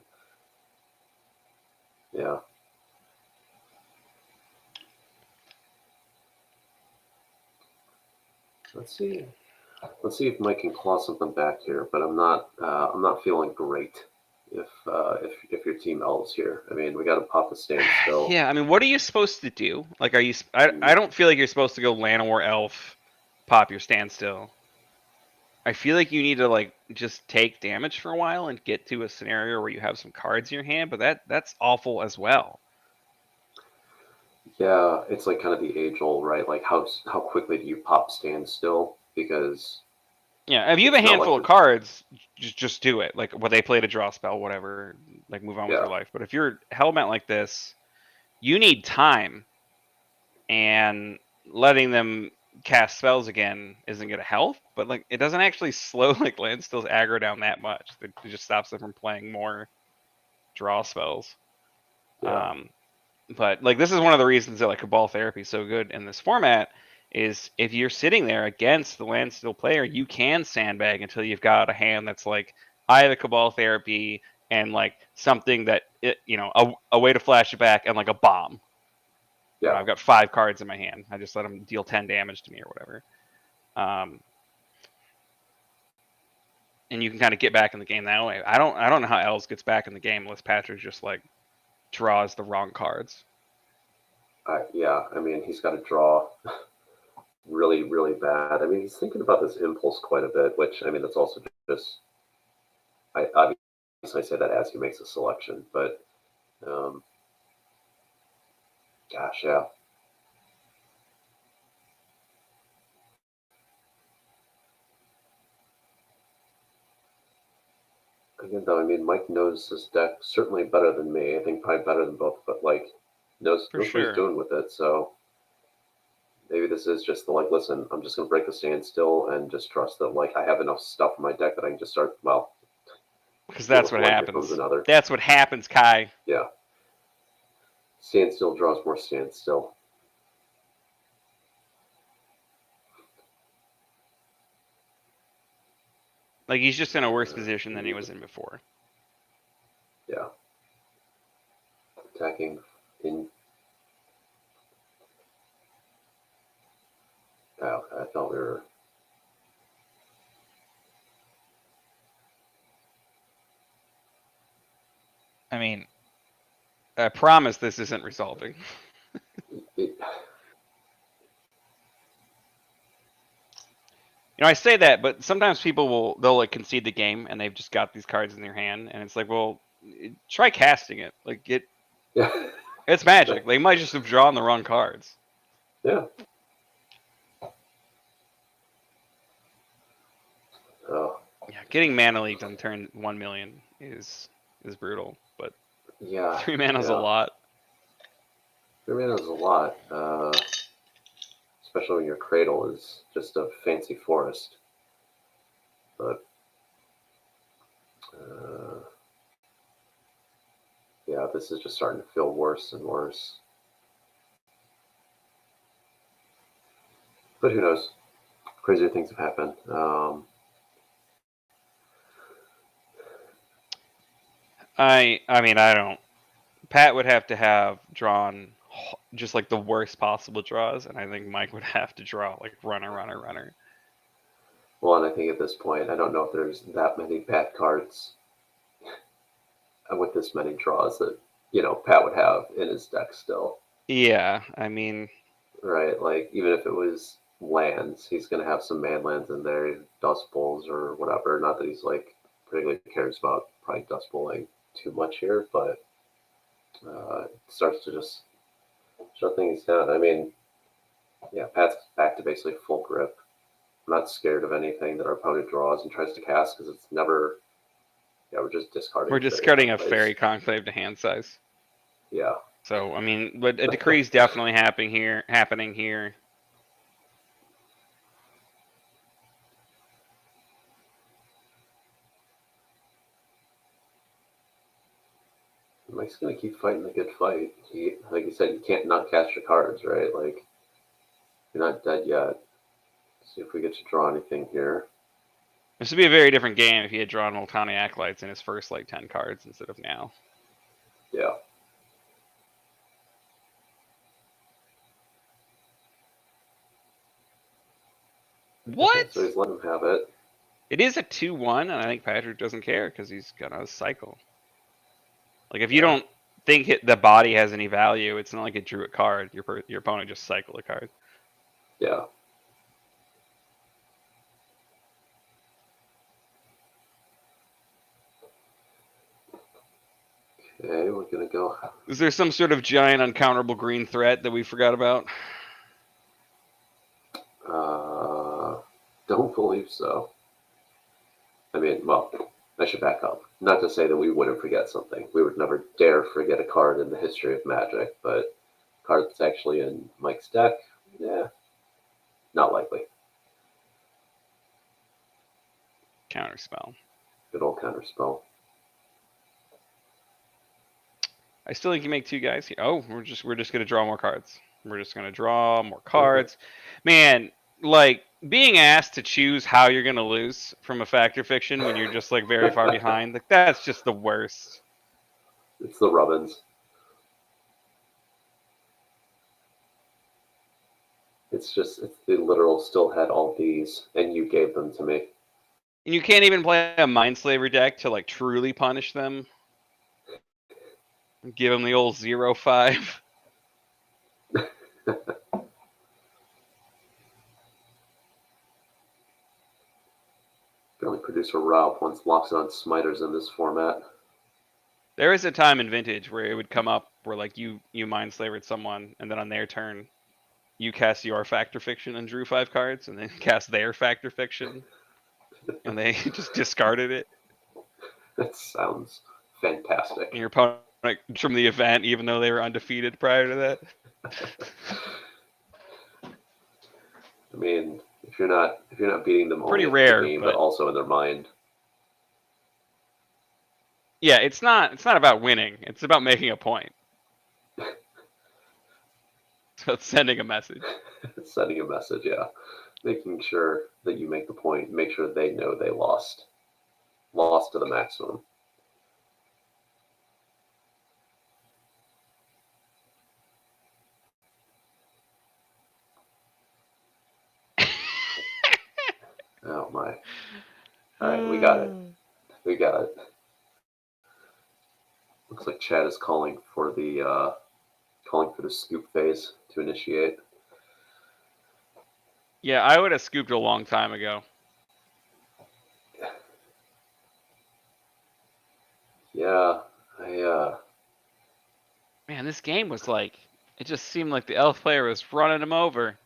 Yeah. Let's see if Mike can claw something back here, but I'm not feeling great if your team Elves here. I mean, we got to pop a standstill. Yeah, I mean, what are you supposed to do? Like, I don't feel like you're supposed to go Llanowar Elf, pop your standstill. I feel like you need to like just take damage for a while and get to a scenario where you have some cards in your hand, but that's awful as well. Yeah, it's like kind of the age-old, right? Like how quickly do you pop standstill? Because yeah, if you have a handful of cards, just do it. Like when they played a draw spell, whatever, like move on with your life. But if you're hellbent like this, you need time, and letting them cast spells again isn't going to help. But like it doesn't actually slow like Landstill's aggro down that much. It just stops them from playing more draw spells. Yeah. But like this is one of the reasons that like Cabal Therapy is so good in this format is if you're sitting there against the Landstill player, you can sandbag until you've got a hand that's like I have a Cabal Therapy and like something that a way to flash it back and like a bomb. Yeah. I've got 5 cards in my hand. I just let them deal 10 damage to me or whatever. And you can kind of get back in the game that way. I don't know how Elves gets back in the game unless Patrick just like draws the wrong cards. Yeah, I mean, he's got to draw really, really bad. I mean, he's thinking about this impulse quite a bit, which, I mean, that's also just, obviously obviously I say that as he makes a selection, but gosh, yeah. Again, though, I mean, Mike knows his deck certainly better than me. I think probably better than both, but like knows For what sure. he's doing with it. So maybe this is just the like, listen, I'm just gonna break the standstill and just trust that like I have enough stuff in my deck that I can just start. Well, Because that's what here happens. comes another. That's what happens, Kai. Yeah. Standstill draws more standstill. Like, he's just in a worse position than he was in before. Yeah. Attacking in. Oh, I thought we were. I mean, I promise this isn't resolving. You know, I say that, but sometimes they'll like concede the game and they've just got these cards in their hand, and it's like, well, try casting it. Like Yeah. it's Magic. They might just have drawn the wrong cards. Yeah. Oh. Yeah, getting mana leaked on turn 1,000,000 is brutal, but Yeah. 3 mana's yeah. a lot. 3 mana is a lot, especially when your cradle is just a fancy forest. But yeah, this is just starting to feel worse and worse. But who knows? Crazier things have happened. I mean, I don't. Pat would have to have drawn just like the worst possible draws, and I think Mike would have to draw like runner. Well, and I think at this point, I don't know if there's that many bad cards with this many draws that, Pat would have in his deck still. Yeah, I mean, right? Like, even if it was lands, he's going to have some man lands in there, Dust Bowls or whatever. Not that he's, like, particularly cares about probably Dust Bowling too much here, but it starts to just shut things down. I mean, yeah, Pat's back to basically full grip. I'm not scared of anything that our opponent draws and tries to cast because it's never. Yeah, we're just discarding. we're discarding a Fairy Conclave to hand size. Yeah. So I mean, but a decree is definitely happening here. Mike's gonna keep fighting the good fight. Like you said, you can't not cast your cards, right? Like, you're not dead yet. See if we get to draw anything here. This would be a very different game if he had drawn Multani Acolytes in his first like 10 cards instead of now. Yeah. What? Okay, so he's letting him have it. It is a 2-1, and I think Patrick doesn't care because he's gonna cycle. Like, if you don't think the body has any value, it's not like it drew a card. Your opponent just cycled a card. Yeah. Okay, we're gonna go. Is there some sort of giant uncounterable green threat that we forgot about? Don't believe so. I mean, well, I should back up. Not to say that we wouldn't forget something. We would never dare forget a card in the history of Magic, but a card that's actually in Mike's deck, yeah, not likely. Counterspell. Good old counterspell. I still think you make 2 guys here. Oh, we're just gonna draw more cards. We're just gonna draw more cards. Man, like being asked to choose how you're gonna lose from a fact or fiction when you're just like very far behind, like that's just the worst. It's the Rubbins. It's the literal still had all these, and you gave them to me. And you can't even play a Mindslaver deck to like truly punish them. Give them the old 0-5. Can only produce a Ralph once locks it on Smiters in this format. There is a time in Vintage where it would come up where like you mind slavered someone, and then on their turn, you cast your Factor Fiction and drew 5 cards, and then cast their Factor Fiction, and they just discarded it. That sounds fantastic. And your opponent from the event, even though they were undefeated prior to that. I mean, if you're not beating them Pretty only in rare, the game, but but also in their mind. yeah, it's not about winning. It's about making a point. It's about sending a message. Sending a message, yeah. Making sure that you make the point, make sure they know they lost. Lost to the maximum. Oh my. Alright, we got it. We got it. Looks like Chad is calling for the scoop phase to initiate. Yeah, I would have scooped a long time ago. Yeah, Man, this game was like, it just seemed like the elf player was running him over.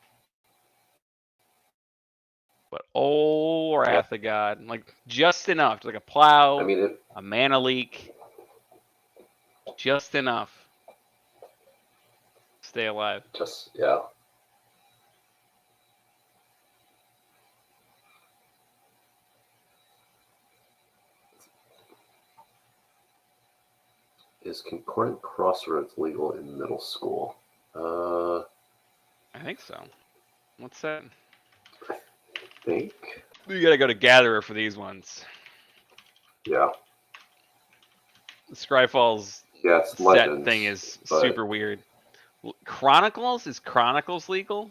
But oh, Wrath of God, like just enough, like a plow, I mean, a mana leak, just enough. Stay alive. just, yeah. Is Concordant Crossroads legal in middle school? I think so. What's that? I think. You gotta go to Gatherer for these ones. Yeah. Scryfall's Yeah, it's set Legends, thing is but super weird. Chronicles? Is Chronicles legal?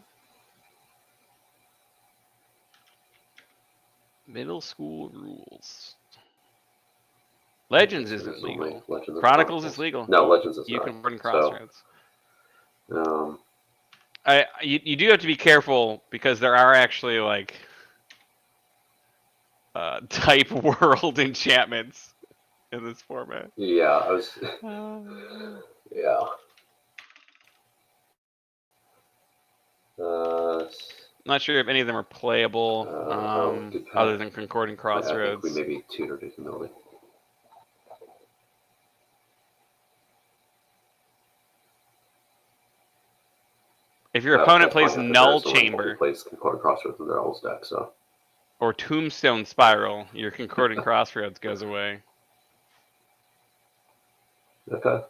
Middle school rules. Legends There's isn't only legal. Legends and Chronicles is legal. No, Legends is You not. can run So, Crossroads. um, You do have to be careful because there are actually like type world enchantments in this format. yeah, I was. Yeah. Not sure if any of them are playable Good other path. than Concordant I think we Crossroads. maybe tutored it humility. If your opponent plays Funny enough, Null someone Chamber plays Concordant Crossroads in their Elves deck, so. or Tombstone Spiral, your Concordant Crossroads goes away. Okay.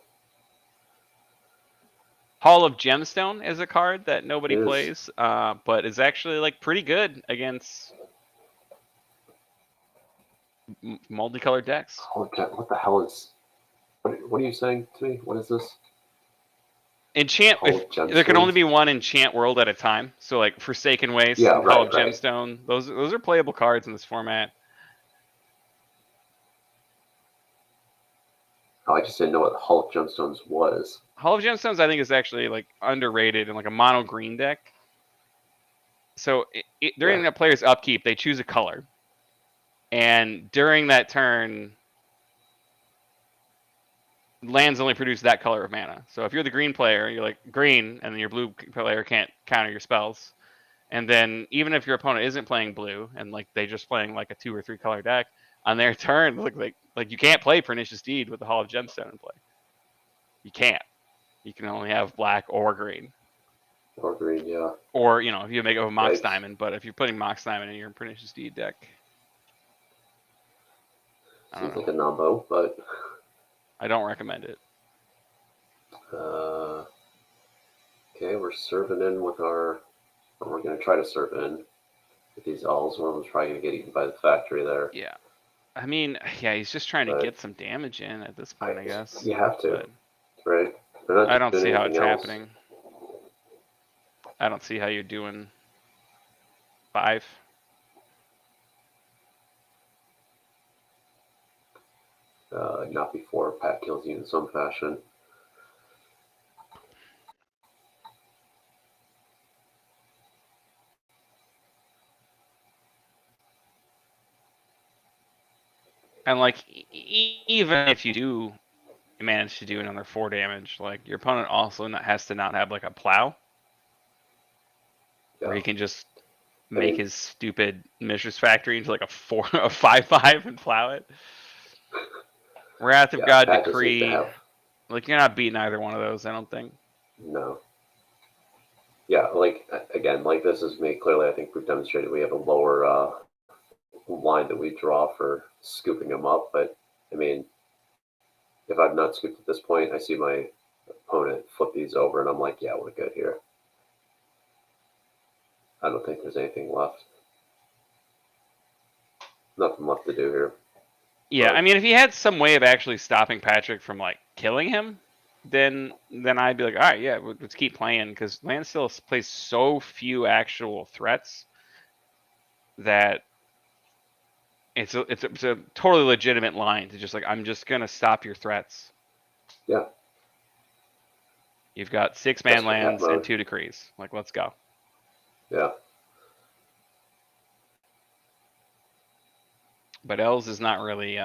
Hall of Gemstone is a card that nobody It is. plays, but is actually like pretty good against multicolored decks. Okay, what the hell is? What are you saying to me? What is this? Enchant. Hall of There can only Gemstones? be one enchant world at a time. So like Forsaken Waste, Yeah, and Hall of right. Gemstone. Those are playable cards in this format. Oh, I just didn't know what Hall of Gemstones was. Hall of Gemstones, I think, is actually like underrated in like a mono green deck. So during that player's upkeep, they choose a color, and during that turn, lands only produce that color of mana. So if you're the green player, you're like green, and then your blue player can't counter your spells. And then even if your opponent isn't playing blue and like they just playing like a 2 or 3 color deck, on their turn, look like you can't play Pernicious Deed with the Hall of Gemstone in play. You can't. You can only have black or green. Or green, yeah. Or, if you make a Mox Yikes. Diamond, but if you're putting Mox Diamond in your Pernicious Deed deck, I don't Seems know. like a numbo, but. I don't recommend it. Okay, we're serving in with our. We're going to try to serve in with these Elves. One of them's probably going to get eaten by the factory there. Yeah. I mean, yeah, he's just trying to But get some damage in at this point, I guess. You have to, But right? They're not I don't doing see how anything it's else. happening. I don't see how you're doing 5. Not before Pat kills you in some fashion. And like, even if you do you manage to do another 4 damage. Like your opponent also has to not have like a plow, where he Yeah. can just I make mean- his stupid Mishra's Factory into like a 5/5 and plow it. Wrath of Yeah, God Pat just needs to Decree. have Like you're not beating either one of those, I don't think. no. Yeah, like again, like this is me. Clearly, I think we've demonstrated we have a lower line that we draw for scooping them up. But I mean, if I've not scooped at this point, I see my opponent flip these over, and I'm like, yeah, we're good here. I don't think there's anything left. Nothing left to do here. Yeah, But- I mean, if he had some way of actually stopping Patrick from like killing him, then I'd be like, all right, yeah, let's keep playing, because Landstill plays so few actual threats that it's a totally legitimate line to just like, I'm just gonna stop your threats. Yeah. You've got 6 Just man for cat lands and mode. 2 decrees. Like, let's go. Yeah. But Elves is not really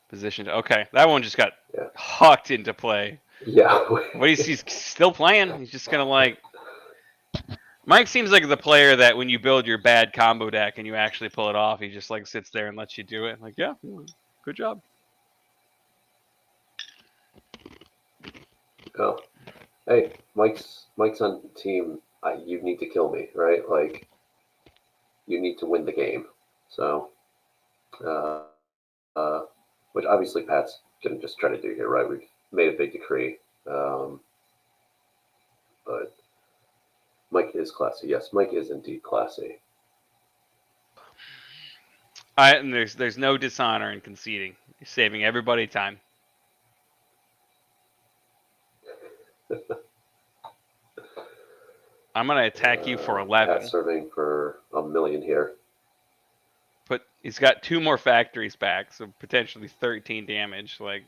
positioned. Okay, that one just got Yeah. hucked into play. Yeah. But he's still playing. He's just gonna like. Mike seems like the player that when you build your bad combo deck and you actually pull it off, he just like sits there and lets you do it. Like, yeah, good job. Oh. Hey, Mike's on the team. You need to kill me, right? Like, you need to win the game. So, which obviously Pat's gonna just try to do here, right? We've made a big decree, but Mike is classy. Yes, Mike is indeed classy. And there's no dishonor in conceding. You're saving everybody time. I'm gonna attack you for 11. Pat's serving for $1 million here. But he's got 2 more factories back, so potentially 13 damage. Like,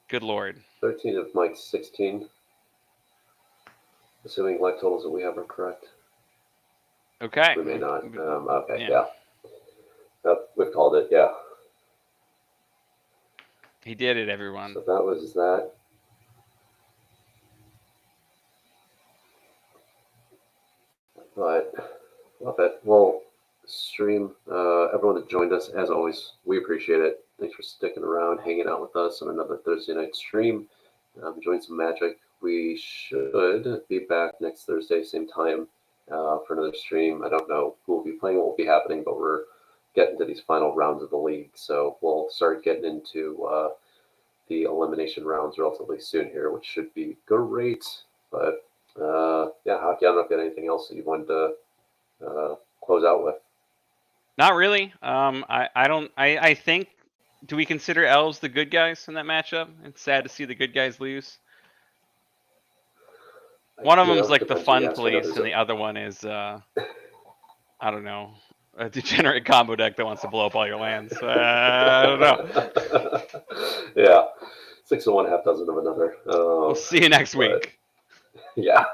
good lord. 13 of Mike's 16. Assuming life totals that we have are correct. Okay. We may not. Okay, Yeah. yeah. Yep, we've called it, yeah. He did it, everyone. So that was that. But love it. Well, stream, everyone that joined us, as always, we appreciate it. Thanks for sticking around, hanging out with us on another Thursday night stream. Enjoying some Magic. We should be back next Thursday, same time, for another stream. I don't know who will be playing, what will be happening, but we're getting to these final rounds of the league. So we'll start getting into the elimination rounds relatively soon here, which should be great. But yeah, Hockey, I don't know if you had anything else that you wanted to close out with. Not really. I think. Do we consider Elves the good guys in that matchup? It's sad to see the good guys lose. One of them's like the depends who fun you ask. police, and the other one is I don't know, a degenerate combo deck that wants to blow up all your lands. I don't know. Yeah, 6 of one, half dozen of another. We'll see you next week. Yeah.